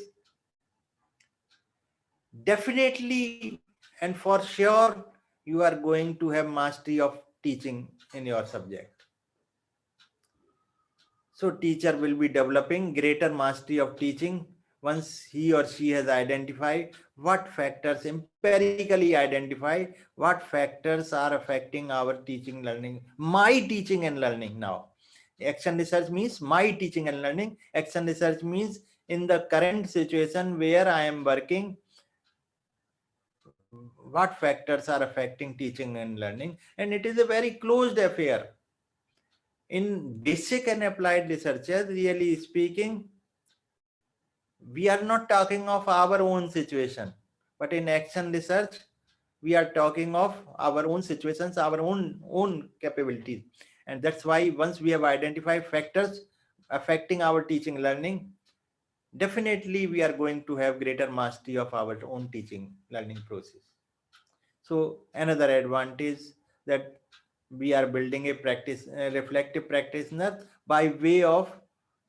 definitely and for sure, you are going to have mastery of teaching in your subject. So teacher will be developing greater mastery of teaching once he or she has identified what factors, empirically identify what factors are affecting our teaching learning, my teaching and learning now. Action research means my teaching and learning. Action research means in the current situation where I am working, what factors are affecting teaching and learning, and it is a very closed affair. In basic and applied researches, really speaking, we are not talking of our own situation, but in action research, we are talking of our own situations, our own capabilities. And that's why once we have identified factors affecting our teaching learning, definitely we are going to have greater mastery of our own teaching learning process. So another advantage that we are building a reflective practitioner by way of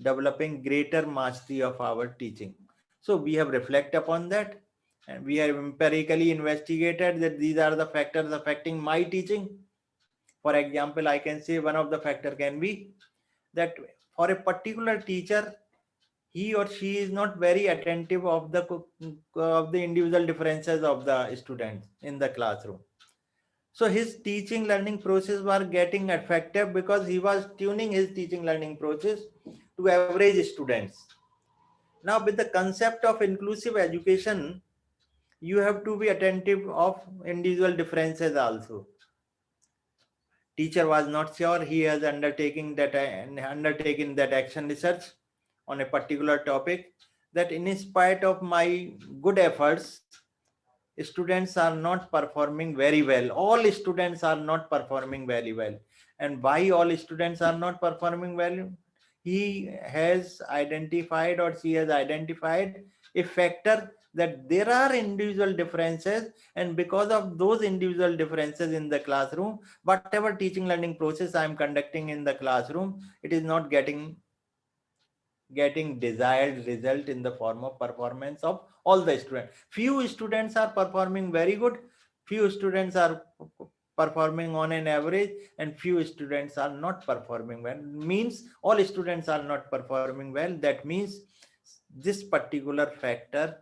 developing greater mastery of our teaching. So we have reflected upon that, and we have empirically investigated that these are the factors affecting my teaching. For example, I can say one of the factor can be that for a particular teacher, he or she is not very attentive of the individual differences of the students in the classroom. So his teaching learning process was getting effective because he was tuning his teaching learning process to average students. Now with the concept of inclusive education, you have to be attentive of individual differences also. Teacher was not sure, he has undertaken that action research on a particular topic, that in spite of my good efforts, students are not performing very well. All students are not performing very well. And why all students are not performing well? He has identified, or she has identified, a factor that there are individual differences, and because of those individual differences in the classroom, whatever teaching learning process I am conducting in the classroom, it is not getting desired result in the form of performance of all the students. Few students are performing very good, few students are performing on an average, and few students are not performing well. Means all students are not performing well. That means this particular factor,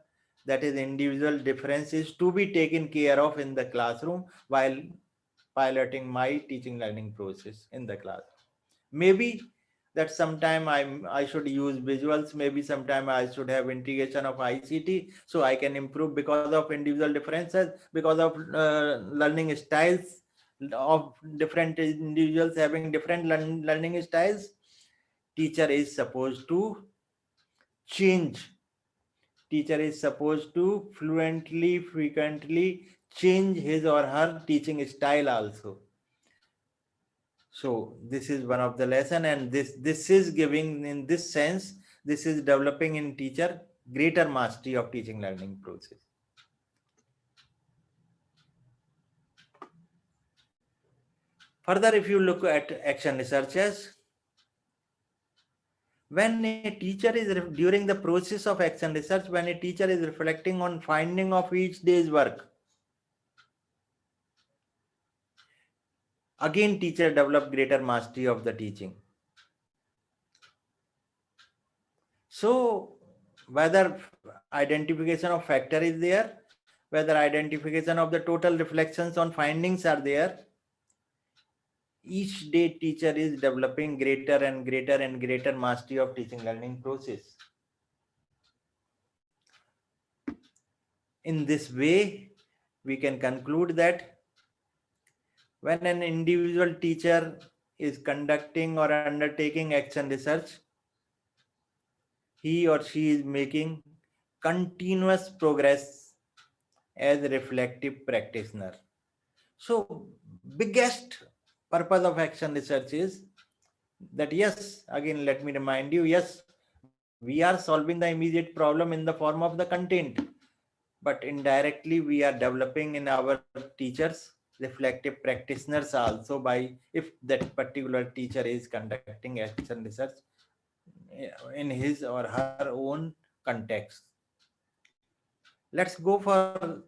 that is individual difference, is to be taken care of in the classroom while piloting my teaching learning process in the class. Maybe that sometime I should use visuals, maybe sometime I should have integration of ICT, so I can improve because of individual differences, because of learning styles of different individuals having different learning styles. Teacher is supposed to change. Teacher is supposed to fluently, frequently change his or her teaching style also. So this is one of the lesson, and this is giving, in this sense, this is developing in teacher greater mastery of teaching learning process. Further, if you look at action researches, when a teacher is during the process of action research, when a teacher is reflecting on finding of each day's work, again teacher develop greater mastery of the teaching. So whether identification of factor is there, whether identification of the total reflections on findings are there, each day teacher is developing greater and greater and greater mastery of teaching learning process. In this way, we can conclude that when an individual teacher is conducting or undertaking action research, he or she is making continuous progress as a reflective practitioner. So biggest purpose of action research is that, yes, again let me remind you, yes, we are solving the immediate problem in the form of the content, but indirectly we are developing in our teachers reflective practitioners also, by if that particular teacher is conducting action research in his or her own context. Let's go for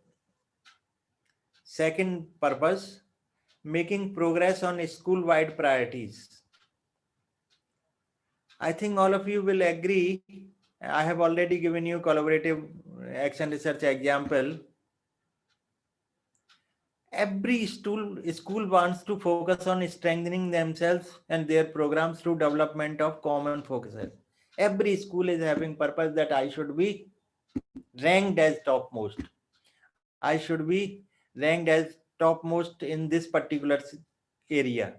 second purpose, making progress on school-wide priorities. I think all of you will agree. I have already given you collaborative action research example. Every school wants to focus on strengthening themselves and their programs through development of common focuses. Every school is having purpose that I should be ranked as topmost. I should be ranked as topmost in this particular area.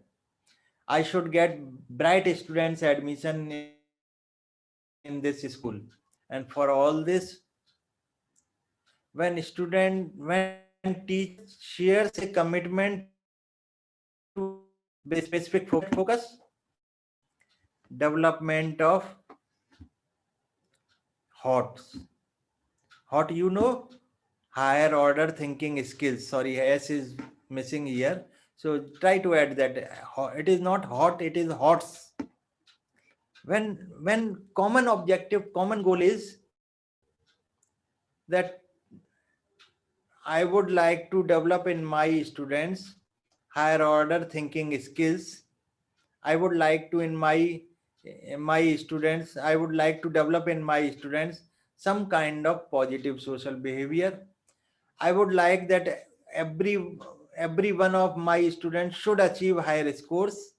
I should get bright students admission in this school. And for all this, when teacher shares a commitment to the specific focus, development of HOTS. HOT, you know, higher order thinking skills. Sorry, S is missing here. So try to add that. It is not hot, it is HOTS. When common objective, common goal is that I would like to develop in my students higher order thinking skills. I would like to I would like to develop in my students some kind of positive social behavior. I would like that every one of my students should achieve higher scores.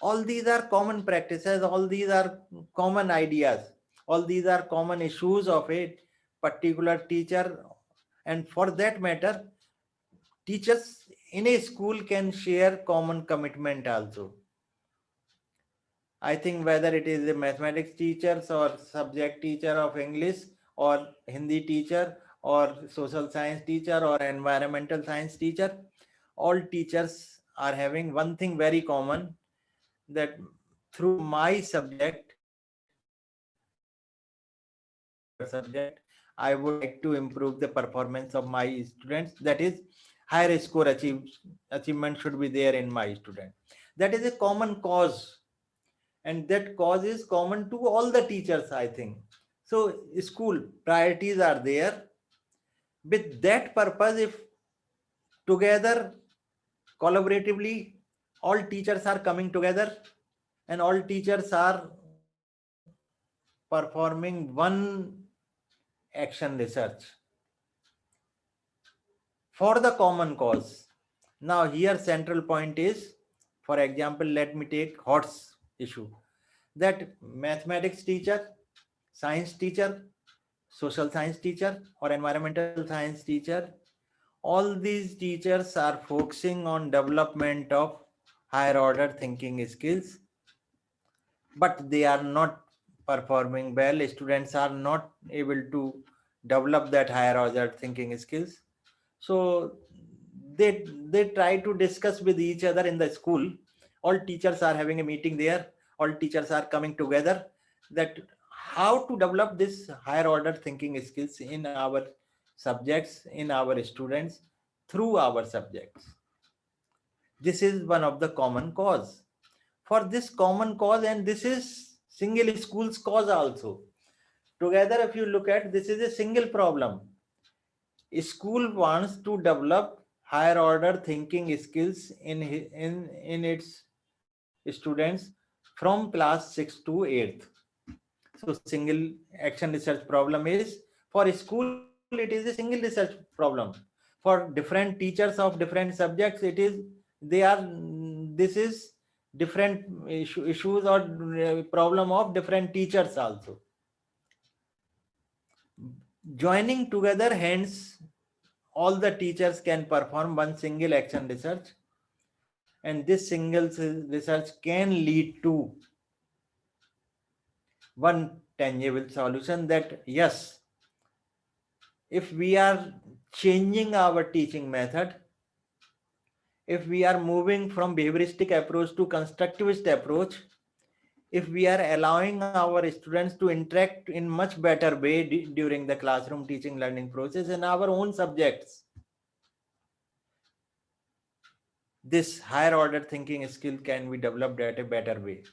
All these are common practices, all these are common ideas, all these are common issues of a particular teacher. And for that matter, teachers in a school can share common commitment also. I think whether it is a mathematics teachers or subject teacher of English or Hindi teacher or social science teacher or environmental science teacher, all teachers are having one thing very common, that through my subject, subject, I would like to improve the performance of my students. That is, higher score achievement should be there in my student. That is a common cause, and that cause is common to all the teachers, I think. So school priorities are there. With that purpose, if together collaboratively all teachers are coming together and all teachers are performing one action research for the common cause. Now here central point is, for example, let me take HOTS issue, that mathematics teacher, science teacher, social science teacher or environmental science teacher, all these teachers are focusing on development of higher order thinking skills, but they are not performing well. Students are not able to develop that higher order thinking skills. So they try to discuss with each other in the school. All teachers are having a meeting there. All teachers are coming together, that how to develop this higher order thinking skills in our subjects, in our students, through our subjects. This is one of the common cause. For this common cause, and this is single school's cause also. Together, if you look at, this is a single problem. School wants to develop higher order thinking skills in its students from class 6 to 8th. So single action research problem is, for school it is a single research problem. For different teachers of different subjects, it is, this is different issues or problem of different teachers also. Joining together, hence all the teachers can perform one single action research, and this single research can lead to one tangible solution, that yes, if we are changing our teaching method, if we are moving from behavioristic approach to constructivist approach, if we are allowing our students to interact in much better way during the classroom teaching learning process in our own subjects, this higher order thinking skill can be developed at a better way.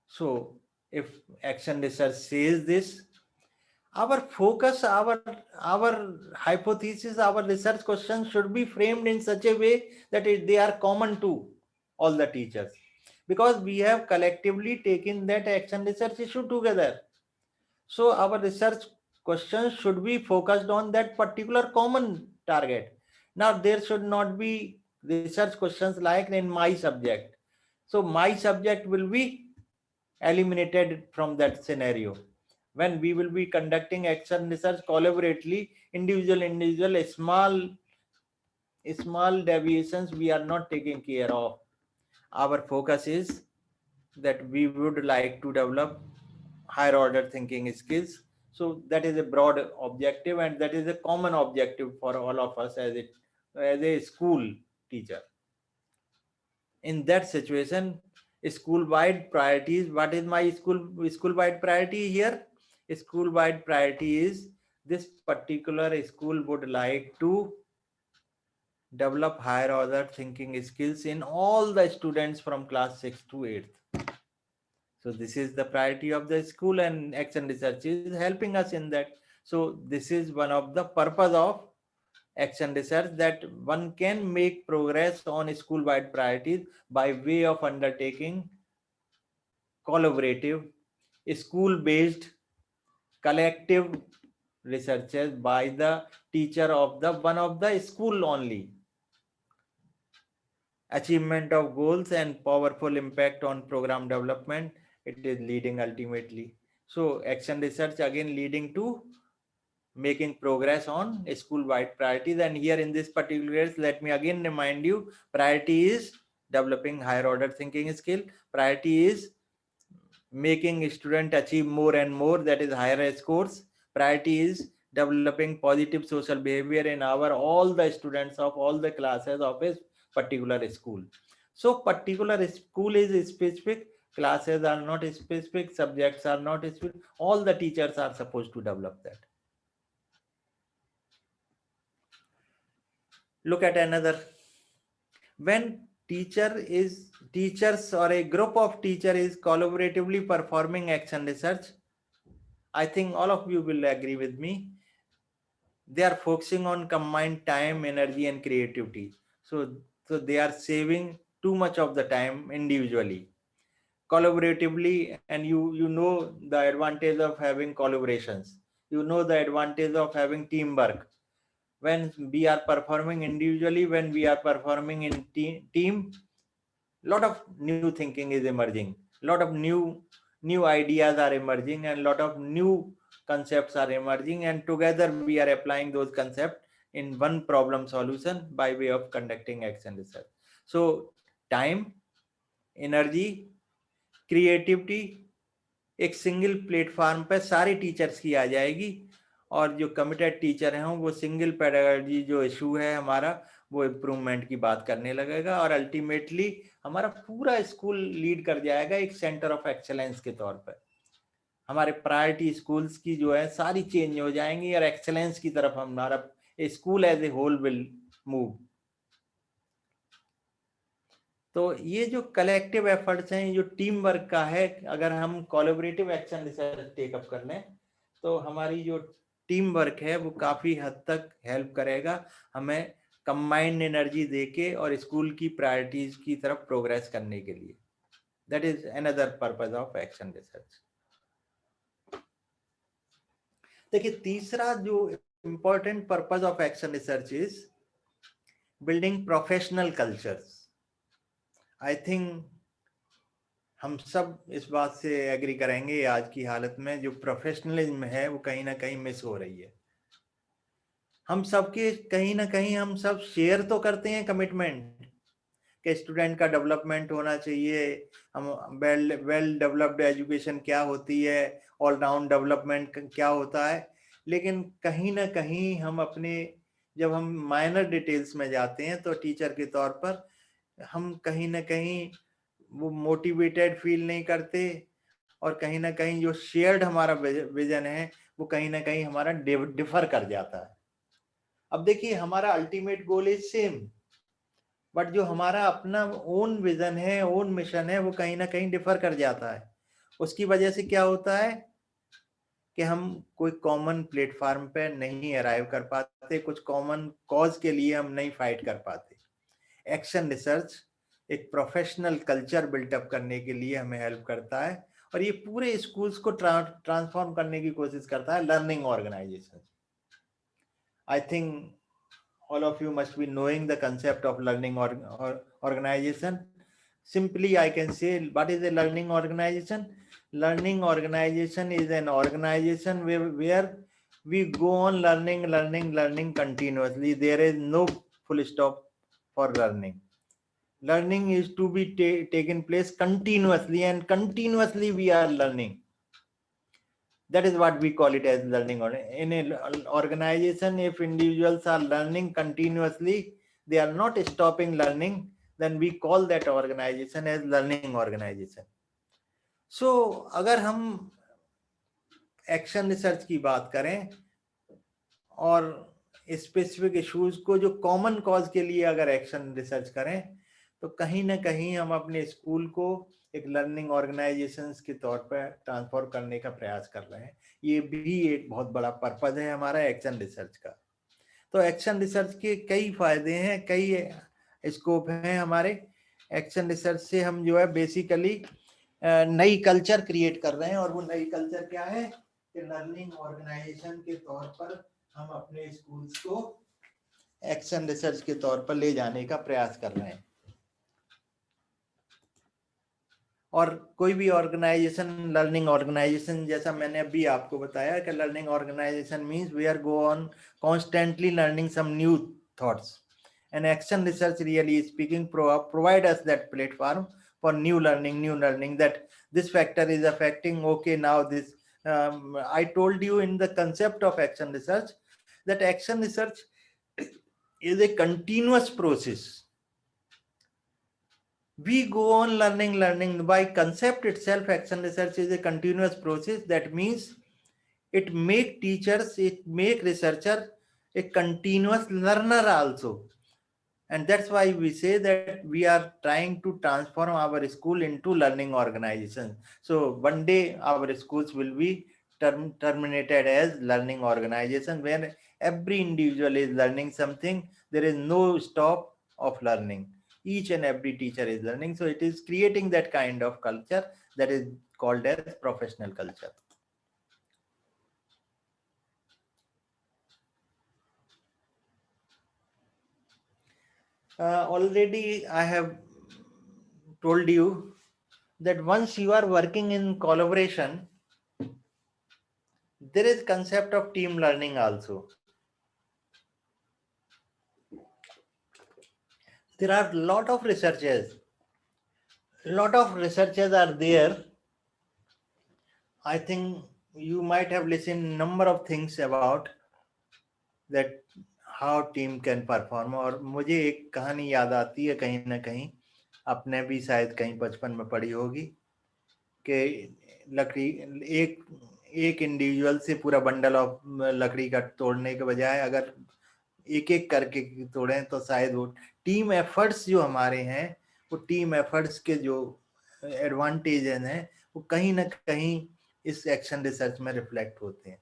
So if action research says this, our focus, our hypothesis, our research questions should be framed in such a way that they are common to all the teachers, because we have collectively taken that action research issue together. So our research questions should be focused on that particular common target. Now there should not be research questions like in my subject. So my subject will be eliminated from that scenario. When we will be conducting action research collaboratively, individual, small deviations we are not taking care of. Our focus is that we would like to develop higher order thinking skills. So that is a broad objective, and that is a common objective for all of us as a school teacher. In that situation, school-wide priorities, what is my school-wide priority here? School-wide priority is, this particular school would like to develop higher order thinking skills in all the students from class 6 to 8th. So this is the priority of the school, and action research is helping us in that. So this is one of the purpose of action research, that one can make progress on school-wide priorities by way of undertaking collaborative, school-based, collective researches by the teacher of the one of the school only. Achievement of goals and powerful impact on program development, it is leading ultimately. So action research again leading to making progress on school-wide priorities. And here in this particular case, let me again remind you, priority is developing higher order thinking skill. Priority is making student achieve more and more, that is higher scores. Priority is developing positive social behavior in all the students of all the classes of a particular school. So particular school is specific, classes are not specific, subjects are not specific, all the teachers are supposed to develop that. Look at another. When teachers or a group of teachers is collaboratively performing action research, I think all of you will agree with me, they are focusing on combined time, energy and creativity. So they are saving too much of the time individually. Collaboratively, and you know the advantage of having collaborations, you know the advantage of having teamwork. When we are performing individually, when we are performing in team, lot of new thinking is emerging, lot of new ideas are emerging, and lot of new concepts are emerging, and together we are applying those concepts in one problem solution by way of conducting action research. So time, energy, creativity एक single platform पे सारे teachers की आ जाएगी, और जो committed teacher हैं वो single pedagogy जो इशू है हमारा वो इम्प्रूवमेंट की बात करने लगेगा, और अल्टीमेटली हमारा पूरा स्कूल लीड कर जाएगा एक सेंटर ऑफ एक्सेलेंस के तौर पर। हमारे प्रायोरिटी स्कूल्स की जो है सारी चेंज हो जाएंगी और एक्सेलेंस की तरफ हमारा school as a whole will move. तो ये जो कलेक्टिव एफर्ट्स हैं, जो टीम वर्क का है, अगर हम कोलैबोरेटिव एक्शन रिसर्च टेकअप कर लें तो हमारी जो टीम वर्क है वो काफी हद तक हेल्प करेगा हमें कंबाइंड एनर्जी देके और स्कूल की प्रायोरिटीज की तरफ प्रोग्रेस करने के लिए। That is another purpose of action research. देखिए तीसरा जो important purpose of action research is building professional cultures. I think हम सब इस बात से एग्री करेंगे आज की हालत में जो प्रोफेशनलिज्म है वो कहीं ना कहीं मिस हो रही है। हम सबके कहीं ना कहीं हम सब शेयर तो करते हैं कमिटमेंट कि स्टूडेंट का डेवलपमेंट होना चाहिए, हम वेल डेवलप्ड एजुकेशन क्या होती है, ऑल राउंड डेवलपमेंट क्या होता है, लेकिन कहीं ना कहीं हम अपने जब हम माइनर डिटेल्स में जाते हैं तो टीचर के तौर पर हम कहीं ना कहीं वो मोटिवेटेड फील नहीं करते, और कहीं ना कहीं जो शेयर्ड हमारा विजन है वो कहीं ना कहीं हमारा डिफर कर जाता है। अब देखिए हमारा ultimate goal is same, but जो हमारा अपना ओन विजन है, ओन मिशन है, वो कहीं ना कहीं डिफर कर जाता है। उसकी वजह से क्या होता है कि हम कोई कॉमन प्लेटफॉर्म पे नहीं अराइव कर पाते, कुछ कॉमन कॉज के लिए हम नहीं फाइट कर पाते। एक्शन रिसर्च एक प्रोफेशनल कल्चर बिल्टअप करने के लिए हमें हेल्प करता है, और ये पूरे स्कूल्स को ट्रांसफॉर्म करने की कोशिश करता है learning organisation. I think all of you must be knowing the concept of learning organization. Simply I can say, what is a learning organization? Learning organization is an organization where we go on learning continuously. There is no full stop for learning. Learning is to be taken place continuously, and continuously we are learning. That is what we call it as learning. In an organization, if individuals are learning continuously, they are not stopping learning, then we call that organization as learning organization. So, अगर हम action research की बात करें और specific issues को जो common cause के लिए अगर एक्शन रिसर्च करें तो कहीं ना कहीं हम अपने स्कूल को एक लर्निंग ऑर्गेनाइजेशंस के तौर पर ट्रांसफॉर्म करने का प्रयास कर रहे हैं। ये भी एक बहुत बड़ा पर्पस है हमारा एक्शन रिसर्च का। तो एक्शन रिसर्च के कई फायदे हैं, कई स्कोप हैं हमारे। एक्शन रिसर्च से हम जो है बेसिकली नई कल्चर क्रिएट कर रहे हैं, और वो नई कल्चर क्या है कि लर्निंग ऑर्गेनाइजेशन के तौर पर हम अपने स्कूल्स को एक्शन रिसर्च के तौर पर ले जाने का प्रयास कर रहे हैं। और कोई भी ऑर्गेनाइजेशन, लर्निंग ऑर्गेनाइजेशन, जैसा मैंने अभी आपको बताया कि learning organisation means we are go on constantly learning some new thoughts, and action research really speaking provide us that platform for new learning, that this factor is affecting, okay, now this I told you in the concept of action research that action research is a continuous process. We go on learning. By concept itself, action research is a continuous process. That means it make teachers, it make researcher a continuous learner also. And that's why we say that we are trying to transform our school into learning organization. So one day our schools will be terminated as learning organization, where every individual is learning something. There is no stop of learning. Each and every teacher is learning. So it is creating that kind of culture that is called as professional culture. Already I have told you that once you are working in collaboration, there is concept of team learning also. There are lot of researchers are there. I think you might have listened number of things about that how team can perform. और मुझे एक कहानी याद आती है कहीं ना कहीं, आपने भी शायद कहीं बचपन में पढ़ी होगी कि लकड़ी एक इंडिविजुअल से पूरा बंडल ऑफ लकड़ी का तोड़ने के बजाय अगर एक एक करके तोड़ें तो शायद वो टीम एफर्ट्स जो हमारे हैं, वो टीम एफर्ट्स के जो एडवांटेज हैं वो कहीं ना कहीं इस एक्शन रिसर्च में रिफ्लेक्ट होते हैं.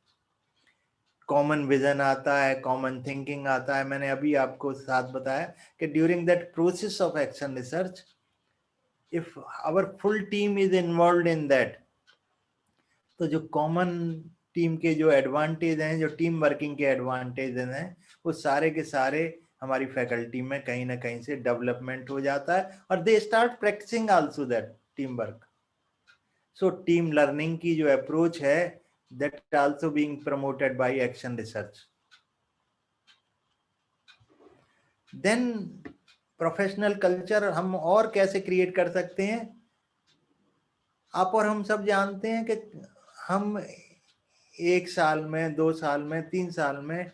कॉमन विजन आता है, कॉमन थिंकिंग आता है. मैंने अभी आपको साथ बताया कि during that process of action research, if our full team is involve in that, तो जो कॉमन टीम के जो एडवांटेज हैं, जो टीम वर्किंग के एडवांटेज हैं, वो सारे के सारे हमारी फैकल्टी में कहीं ना कहीं से डेवलपमेंट हो जाता है और they start practising also that team work. So team learning की जो अप्रोच है, that also being promoted by action research. Then professional culture हम और कैसे क्रिएट कर सकते हैं? आप और हम सब जानते हैं कि हम 1 साल में, 2 साल में, 3 साल में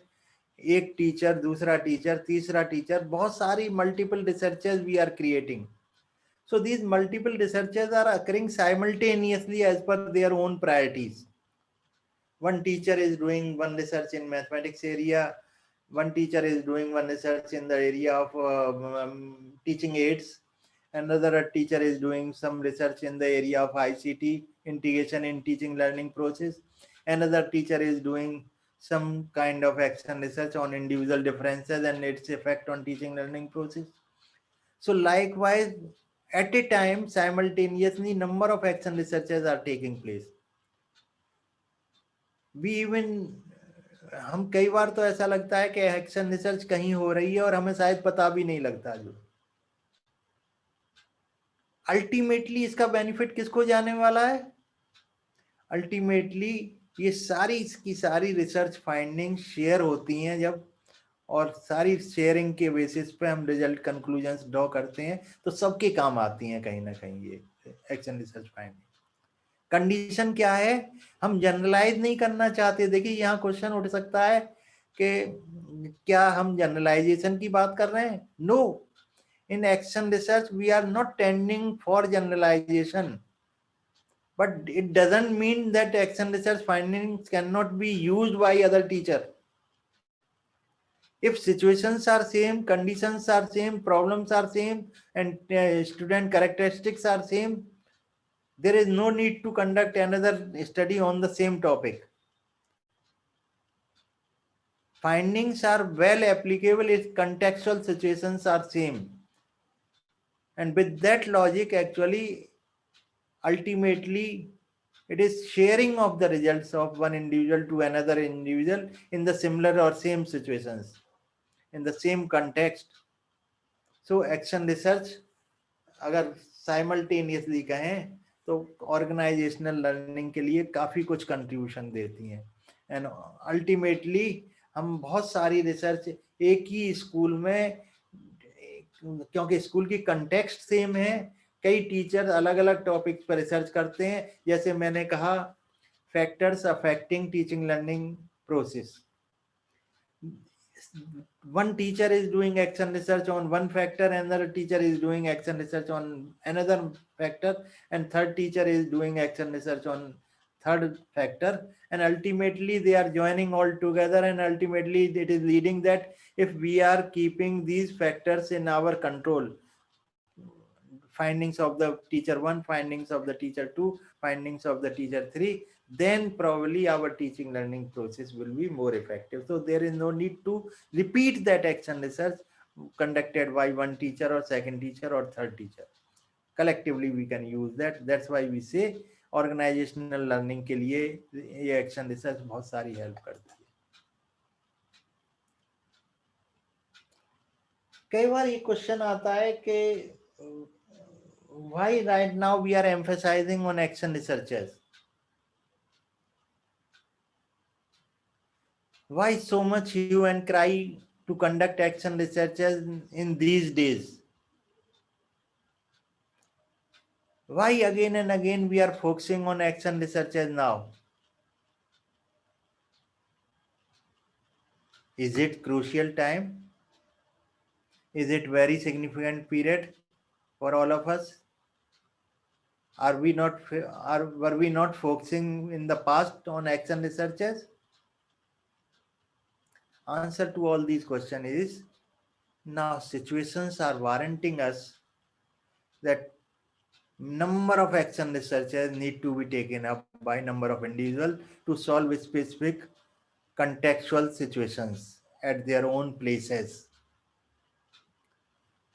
एक टीचर, दूसरा टीचर, तीसरा टीचर, बहुत सारी multiple researches we are creating. So these multiple researches are occurring simultaneously as per their own priorities. One teacher is doing one research in mathematics area, one teacher is doing one research in the area of teaching aids, another teacher is doing some research in the area of ICT, integration in teaching learning process, another teacher is doing some kind of action research on individual differences and its effect on teaching learning process. So likewise, at a time, simultaneously, number of action researches are taking place. We even, हम कई बार तो ऐसा लगता है कि action research कहीं हो रही है और हमें शायद पता भी नहीं लगता. जो अल्टीमेटली इसका बेनिफिट किसको जाने वाला है? अल्टीमेटली ये सारी रिसर्च फाइंडिंग शेयर होती हैं जब, और सारी शेयरिंग के बेसिस पे हम रिजल्ट कंक्लूजन्स ड्रॉ करते हैं, तो सबके काम आती हैं कहीं ना कहीं ये एक्शन रिसर्च फाइंडिंग. कंडीशन क्या है? हम जनरलाइज नहीं करना चाहते. देखिए यहाँ क्वेश्चन उठ सकता है कि क्या हम जनरलाइजेशन की बात कर रहे हैं? No, in action research we are not tending for generalisation, but it doesn't mean that action research findings cannot be used by other teacher. If situations are same, conditions are same, problems are same, and student characteristics are same, there is no need to conduct another study on the same topic. Findings are well applicable if contextual situations are same. And with that logic, actually, ultimately, it is sharing of the results of one individual to another individual in the similar or same situations, in the same context. So action research, अगर simultaneously कहें तो organizational learning के लिए काफी कुछ contribution देती हैं. And ultimately हम बहुत सारी research एक ही स्कूल में, क्योंकि स्कूल की context सेम है, कई टीचर अलग अलग टॉपिक्स पर रिसर्च करते हैं. जैसे मैंने कहा factors affecting teaching learning process. One teacher is doing action research on one factor, another teacher is doing action research on another factor, and third teacher is doing action research on third factor, and ultimately they are joining all together, and ultimately it is leading that if we are keeping these factors in our control, findings of the teacher 1, findings of the teacher 2, findings of the teacher 3, then probably our teaching learning process will be more effective. So there is no need to repeat that action research conducted by one teacher or second teacher or third teacher. Collectively we can use that. That's why we say organizational learning के लिए ये action research बहुत सारी help करती है. कई बार ये question आता है कि why right now we are emphasizing on action researchers? Why so much hue and cry to conduct action researches in these days? Why again and again we are focusing on action researches now? Is it crucial time? Is it very significant period for all of us? Were we not focusing in the past on action researches? Answer to all these questions is now situations are warranting us that number of action researches need to be taken up by number of individuals to solve specific contextual situations at their own places.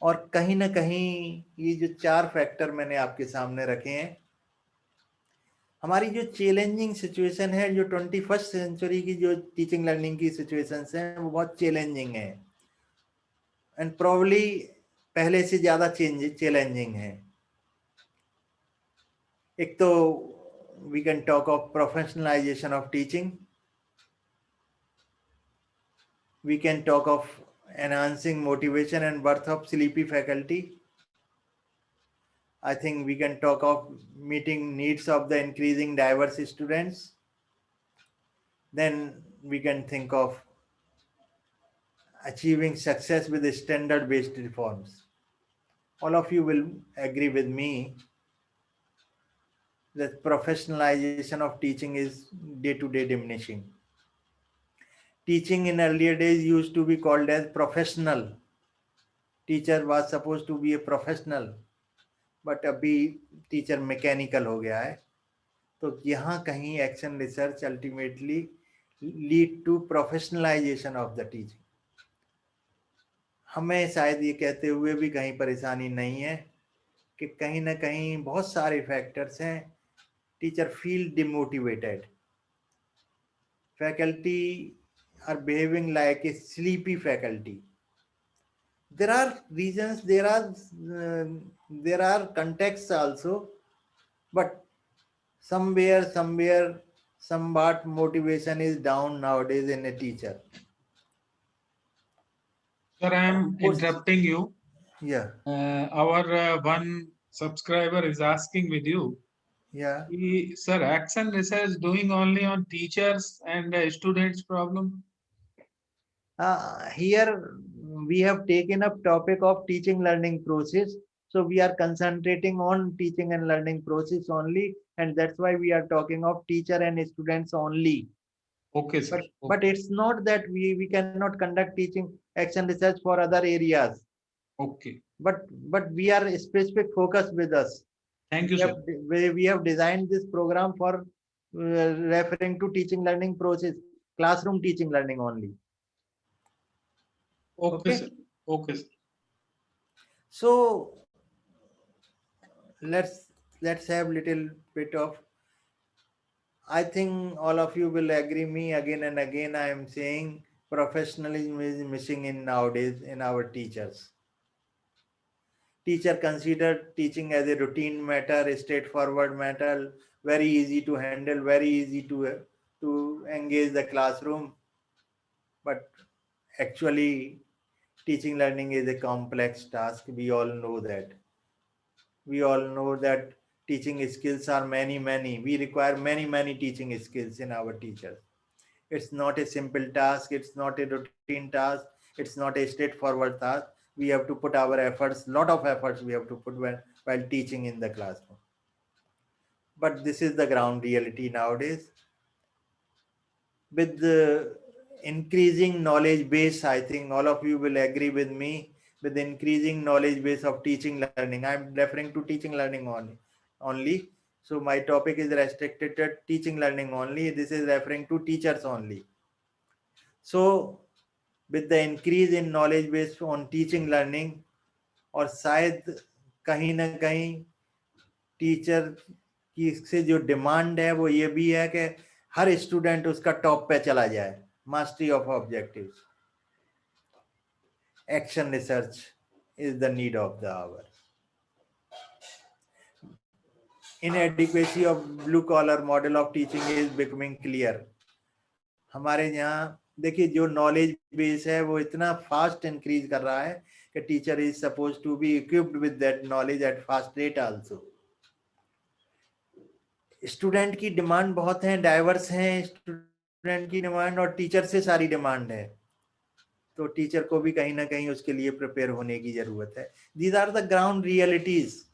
और कहीं ना कहीं ये जो 4 factor मैंने आपके सामने रखे हैं, हमारी जो चैलेंजिंग सिचुएशन है, जो 21st सेंचुरी की जो टीचिंग लर्निंग की सिचुएशंस हैं वो बहुत चैलेंजिंग है एंड प्रोबब्ली पहले से ज्यादा चैलेंजिंग है. एक तो we can talk of professionalisation of teaching, we can talk of enhancing motivation and worth of sleepy faculty. I think we can talk of meeting needs of the increasing diverse students. Then we can think of achieving success with standard based reforms. All of you will agree with me that professionalization of teaching is day to day diminishing. Teaching in earlier days used to be called as professional. Teacher was supposed to be a professional, but अभी teacher mechanical हो गया है. तो यहाँ कहीं action research ultimately lead to professionalisation of the teaching. हमें शायद ये कहते हुए भी कहीं परेशानी नहीं है कि कहीं ना कहीं बहुत सारे फैक्टर्स हैं. Teacher feel demotivated, faculty are behaving like a sleepy faculty. There are reasons, there are contexts also, but somewhere, somewhat motivation is down nowadays in a teacher. Sir, I am course. interrupting you. Yeah, Our one subscriber is asking with you. yeah. Sir, action research doing only on teachers and students problem? Here we have taken up topic of teaching learning process. So we are concentrating on teaching and learning process only, and that's why we are talking of teacher and students only. Okay, sir. But it's not that we cannot conduct teaching action research for other areas. Okay. But we are specific focus with us. Thank you, sir. We have designed this program for referring to teaching learning process, classroom teaching learning only. Okay, sir. Okay, sir. So let's have little bit of, I think all of you will agree me again and again. I am saying professionalism is missing in nowadays in our teachers. Teacher consider teaching as a routine matter, a straightforward matter, very easy to handle, very easy to engage the classroom. But actually, teaching learning is a complex task. We all know that. We all know that teaching skills are many. We require many teaching skills in our teachers. It's not a simple task. It's not a routine task. It's not a straightforward task. We have to put our efforts, lot of efforts we have to put while teaching in the classroom. But this is the ground reality nowadays. With the increasing knowledge base, I think all of you will agree with me, with the increasing knowledge base of teaching learning. I'm referring to teaching learning only. So my topic is restricted to teaching learning only. This is referring to teachers only. So with the increase in knowledge base on teaching learning, और शायद कहीं ना कहीं teacher की से जो demand है वो ये भी है कि हर स्टूडेंट उसका टॉप पे चला जाए, mastery of objectives. Action research is the need of the hour. Inadequacy of blue collar model of teaching is becoming clear. हमारे यहाँ देखिए जो नॉलेज बेस है वो इतना फास्ट इंक्रीज कर रहा है कि teacher is suppose to be equipped with that knowledge at fast rate also. Student की डिमांड बहुत है, डाइवर्स हैं स्टूडेंट की डिमांड, और टीचर से सारी डिमांड है. तो टीचर को भी कहीं ना कहीं उसके लिए प्रिपेयर होने की जरूरत है. These are the ground realities,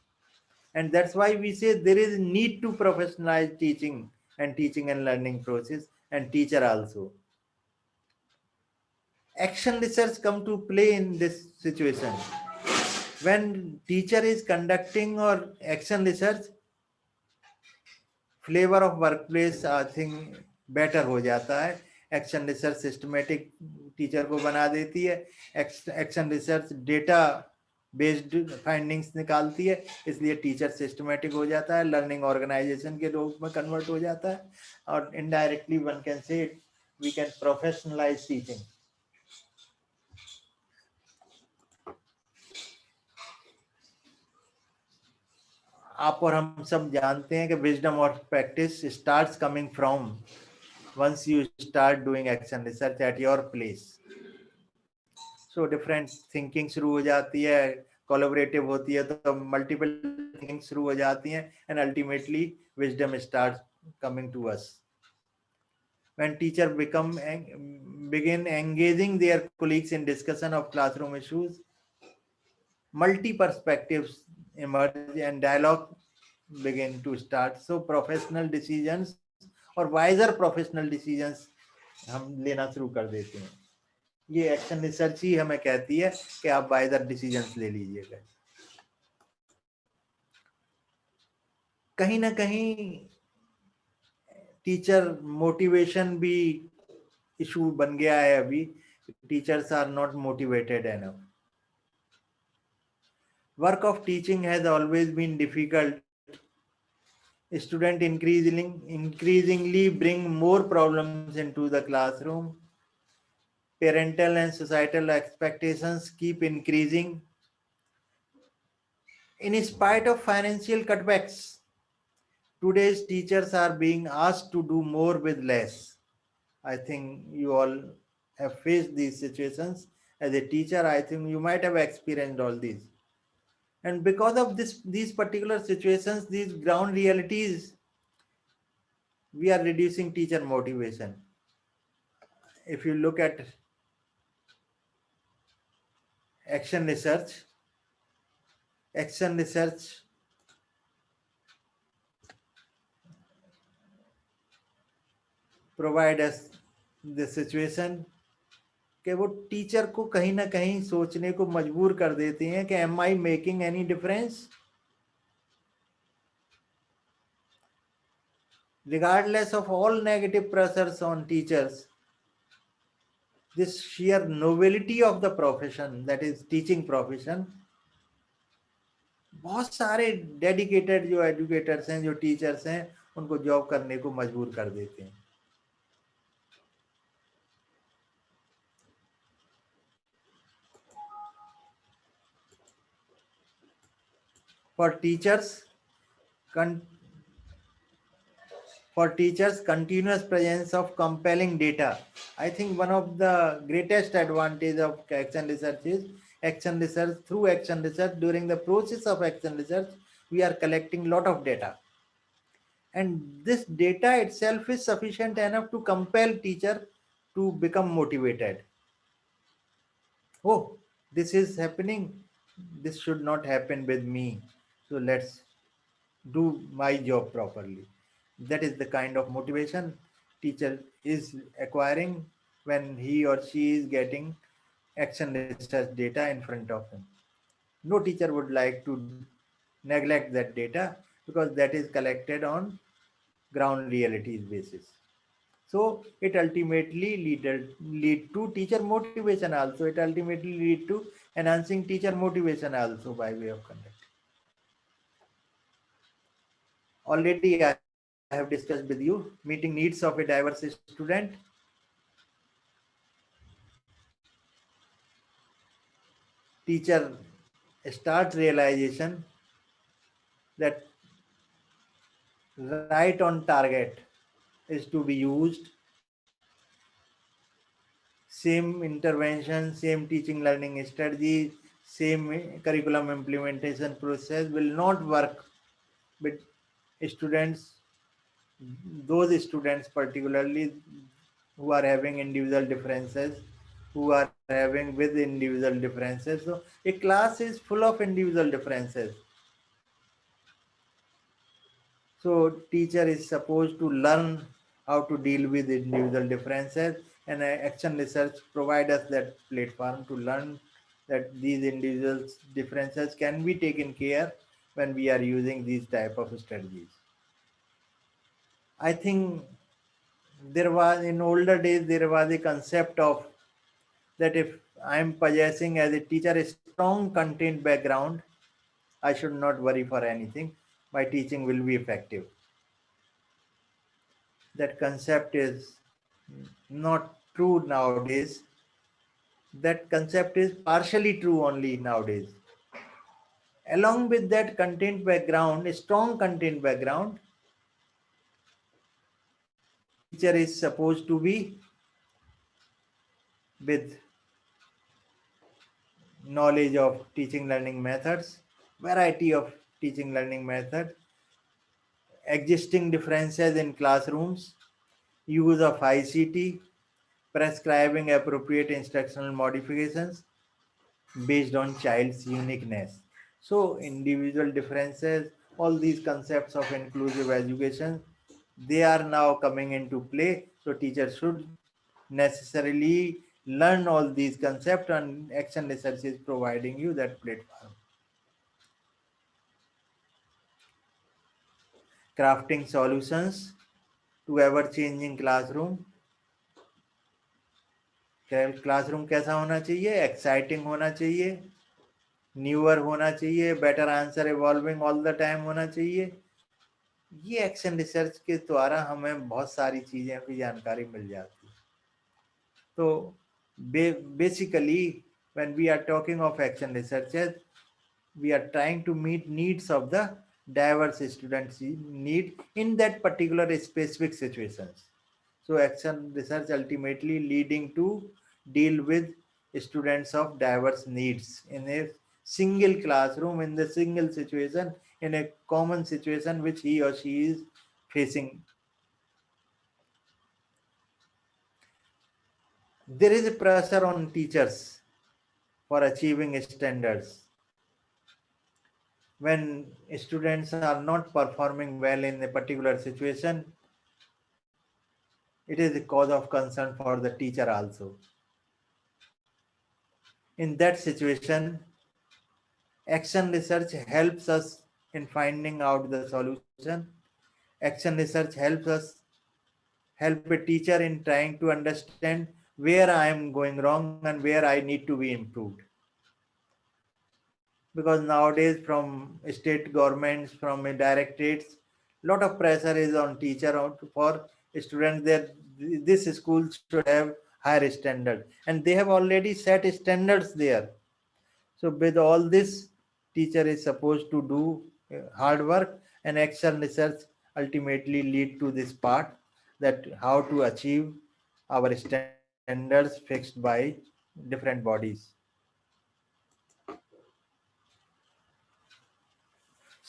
and that's why we say there is need to professionalise teaching and learning process and teacher also. Action research come to play in this situation. When teacher is conducting or action research, flavor of workplace I think better हो जाता है. Action research systematic teacher को बना देती है. Action research data based findings निकालती है, इसलिए टीचर सिस्टमेटिक हो जाता है, लर्निंग ऑर्गेनाइजेशन के रूप में कन्वर्ट हो जाता है, और indirectly one can say we can professionalise teaching. आप और हम सब जानते हैं कि wisdom of practice starts coming from once you start doing action research at your place. So different thinking शुरू हो जाती है, collaborative होती है, तो multiple thinking शुरू हो जाती हैं, and ultimately wisdom starts coming to us. When teacher begin engaging their colleagues in discussion of classroom issues, multi perspectives emerge and dialogue begin to start. So professional decisions और visor professional decisions हम लेना शुरू कर देते हैं. ये action research ही हमें कहती है कि आप वाइजर डिसीजंस ले लीजिएगा. कहीं ना कहीं टीचर मोटिवेशन भी इशू बन गया है. अभी teachers are not motivated enough. Work of teaching has always been difficult. Students increasingly bring more problems into the classroom. Parental and societal expectations keep increasing. In spite of financial cutbacks, today's teachers are being asked to do more with less. I think you all have faced these situations. As a teacher, I think you might have experienced all these. And because of these particular situations, these ground realities, we are reducing teacher motivation. If you look at action research provide us the situation कि वो teacher को कहीं ना कहीं सोचने को मजबूर कर देते हैं कि am I making any difference? Regardless of all negative pressures on teachers, this sheer novelty of the profession, that is teaching profession, बहुत सारे डेडिकेटेड जो एजुकेटर्स हैं, जो टीचर्स हैं, उनको जॉब करने को मजबूर कर देते हैं. For teachers, continuous presence of compelling data. I think one of the greatest advantage of action research is action research. Through action research, during the process of action research, we are collecting lot of data. And this data itself is sufficient enough to compel teacher to become motivated. Oh, this is happening. This should not happen with me. So let's do my job properly. That is the kind of motivation teacher is acquiring when he or she is getting action research data in front of him. No teacher would like to neglect that data because that is collected on ground realities basis. So it ultimately lead to teacher motivation also. It ultimately lead to enhancing teacher motivation also by way of conduct. Already I have discussed with you meeting needs of a diverse student. Teacher starts realization that right on target is to be used. Same intervention, same teaching learning strategy, same curriculum implementation process will not work with students, those students particularly who are having individual differences, who are having with individual differences. So a class is full of individual differences. So teacher is supposed to learn how to deal with individual differences, and action research provides us that platform to learn that these individual differences can be taken care when we are using these type of strategies. I think there was in older days there was a concept of that if I am possessing as a teacher a strong content background, I should not worry for anything. My teaching will be effective. That concept is not true nowadays. That concept is partially true only nowadays. Along with that content background, a strong content background, teacher is supposed to be with knowledge of teaching learning methods, variety of teaching learning methods, existing differences in classrooms, use of ICT, prescribing appropriate instructional modifications based on child's uniqueness. So individual differences, all these concepts of inclusive education, they are now coming into play. So teachers should necessarily learn all these concepts, and action research is providing you that platform. Crafting solutions to ever-changing classroom. Classroom कैसा होना चाहिए? Exciting होना चाहिए, newer होना चाहिए, better answer evolving all the time होना चाहिए. ये एक्शन रिसर्च के द्वारा हमें बहुत सारी चीजें की जानकारी मिल जाती है. तो basically when we are talking of action researches, we are trying to meet needs of the diverse students need in that particular specific situations. So action research ultimately leading to deal with students of diverse needs in a single classroom, in the single situation, in a common situation which he or she is facing. There is a pressure on teachers for achieving standards. When students are not performing well in a particular situation, it is a cause of concern for the teacher also. In that situation, action research helps us in finding out the solution. Action research help a teacher in trying to understand where I am going wrong and where I need to be improved. Because nowadays from state governments, from directorates, lot of pressure is on teacher for students that this school should have higher standard, and they have already set standards there. So with all this, teacher is supposed to do hard work, and action research ultimately lead to this part, that how to achieve our standards fixed by different bodies.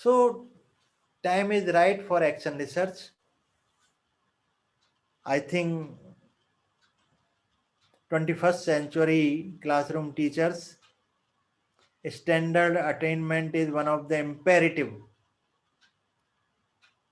So time is right for action research. I think 21st century classroom teachers, standard attainment is one of the imperative.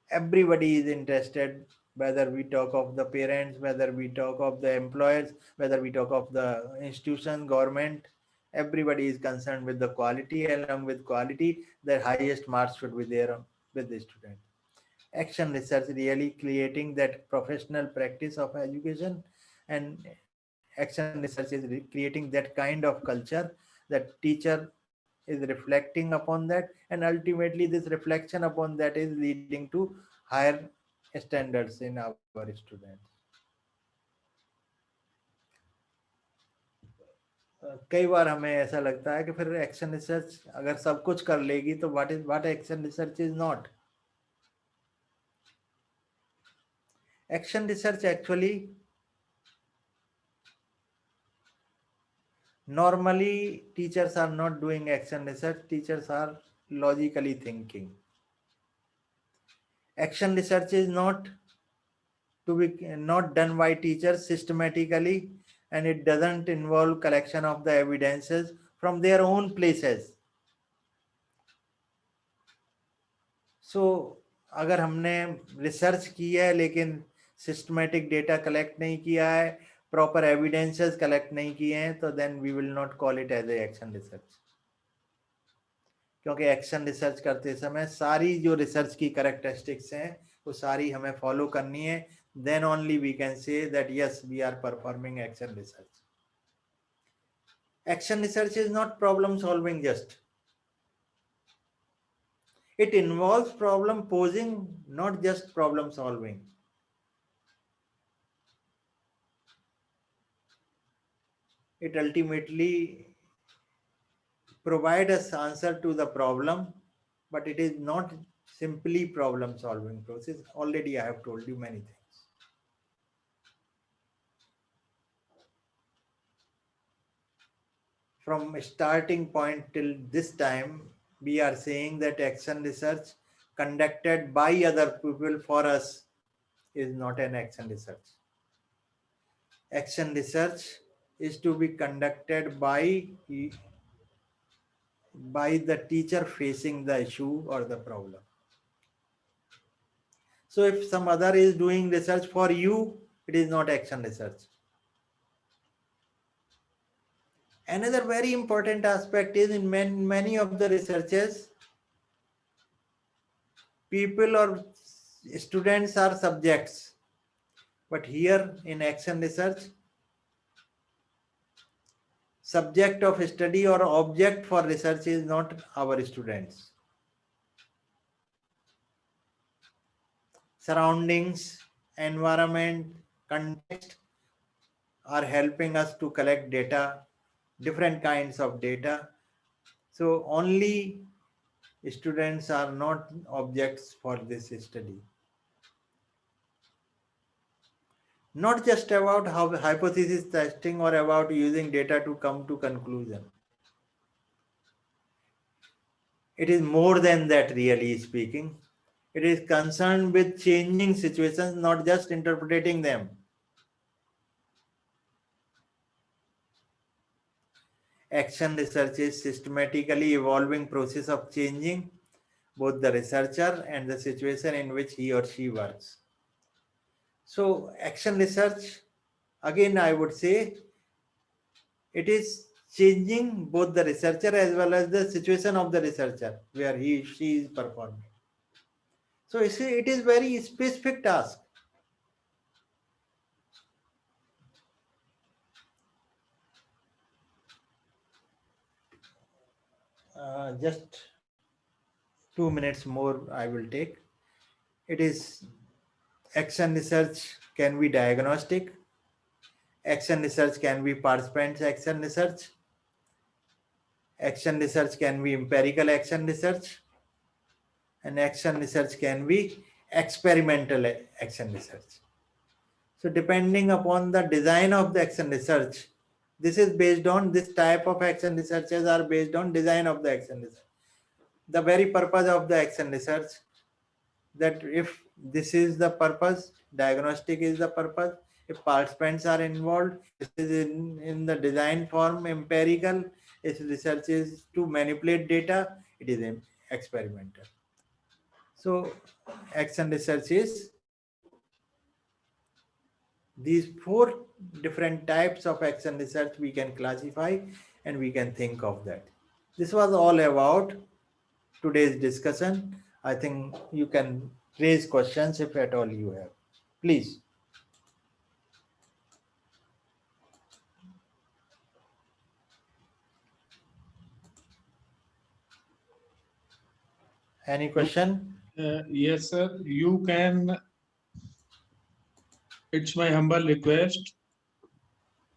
Everybody is interested, whether we talk of the parents, whether we talk of the employers, whether we talk of the institution, government, everybody is concerned with the quality. Along with quality, the highest marks should be there with the student. Action research really creating that professional practice of education, and action research is creating that kind of culture that teacher is reflecting upon that, and ultimately this reflection upon that is leading to higher standards in our students. कई बार हमें ऐसा लगता है कि फिर action research अगर सब कुछ कर लेगी तो what action research is not. Action research actually normally teachers are not doing action research, teachers are logically thinking. Action research is not done by teachers systematically, and it doesn't involve collection of the evidences from their own places. So अगर हमने research की है लेकिन systematic data collect नहीं किया है, proper evidences collect नहीं किए हैं, तो then we will not call it as a action research. क्योंकि एक्शन रिसर्च करते समय सारी जो रिसर्च की कैरेक्टरिस्टिक्स हैं वो सारी हमें फॉलो करनी है. Then only we can say that yes we are performing action research. Action research is not problem solving just. It involves problem posing, not just problem solving. It ultimately provides us answer to the problem, but it is not simply problem solving process. Already I have told you many things. From starting point till this time, we are saying that action research conducted by other people for us is not an action research. Action research is to be conducted by the teacher facing the issue or the problem. So if some other is doing research for you, it is not action research. Another very important aspect is in many of the researches, people or students are subjects. But here in action research, subject of study or object for research is not our students. Surroundings, environment, context are helping us to collect data, different kinds of data. So only students are not objects for this study. Not just about how hypothesis testing or about using data to come to conclusion. It is more than that, really speaking. It is concerned with changing situations, not just interpreting them. Action research is systematically evolving process of changing both the researcher and the situation in which he or she works. So action research, again, I would say, it is changing both the researcher as well as the situation of the researcher where he or she is performing. So you see, it is very specific task. Just 2 minutes more I will take. It is action research can be diagnostic. Action research can be participants action research. Action research can be empirical action research. And action research can be experimental action research. So depending upon the design of the action research, this is based on this type of action researches are based on design of the action research. the very purpose of the action research, that if this is the purpose, diagnostic is the purpose, if participants are involved, this is in the design form empirical, if research is to manipulate data, it is experimental. So action research is these 4 different types of action research we can classify, and we can think of that. This was all about today's discussion. I think you can raise questions if at all you have. Please. Any question? Yes, sir. You can. It's my humble request.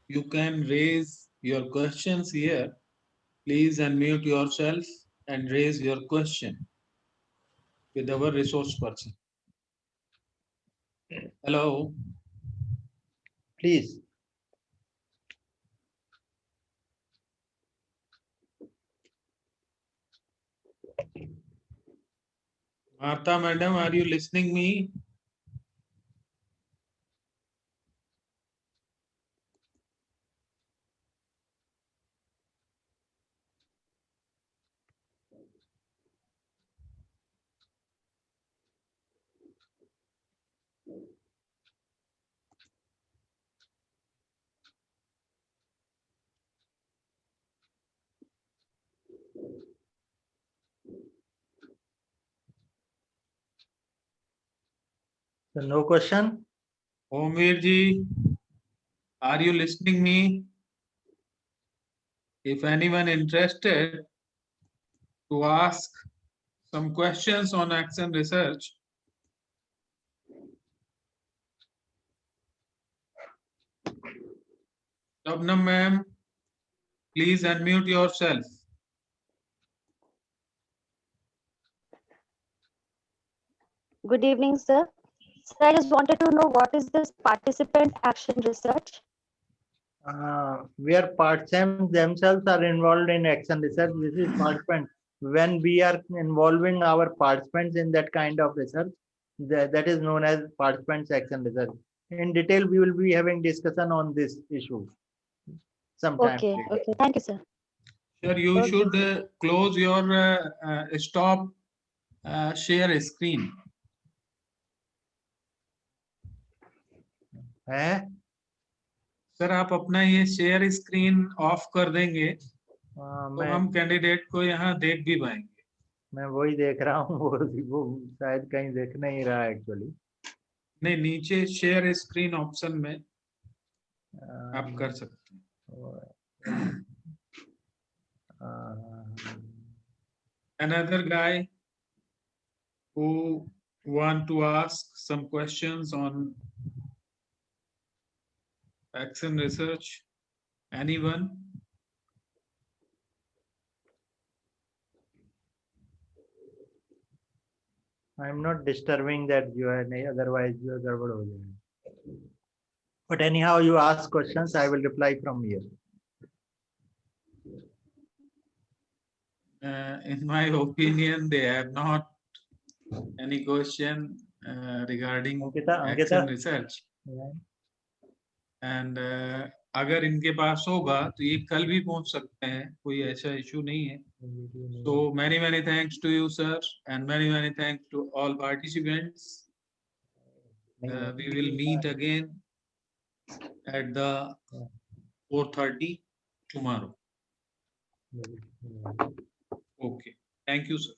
You can raise your questions here. Please unmute yourself and raise your question with our resource person. Hello. Please. Martha madam, are you listening me? So no question? Omir ji, are you listening me? If anyone interested to ask some questions on action research, Shabnam ma'am, please unmute yourself. Good evening, sir. Sir, I just wanted to know what is this participant action research? Where participants themselves are involved in action research, this is participant. When we are involving our participants in that kind of research, that is known as participants action research. In detail, we will be having discussion on this issue sometime. Okay, later. okay. Thank you, sir. Sir, you Okay, should close your stop share screen. हैं? Sir आप अपना ये share screen of कर देंगे तो मैं हम candidate को यहाँ देख भी पाएंगे. मैं वही देख रहा हूँ, वो शायद कहीं देख नहीं रहा एक्चुअली. नहीं, नीचे शेयर स्क्रीन ऑप्शन में आप कर सकते हैं. Another guy who want to ask some questions on action research, anyone? I'm not disturbing that you are, otherwise you are गड़बड़ हो जाएगा. But anyhow, you ask questions, I will reply from here. In my opinion, they have not any question regarding action research. Yeah. And अगर इनके पास होगा तो ये कल भी पहुंच सकते हैं, कोई ऐसा इशू नहीं है. So many thanks to you, sir, and many thanks to all participants. We will meet again at the 4:30 tomorrow. Okay. Thank you, sir.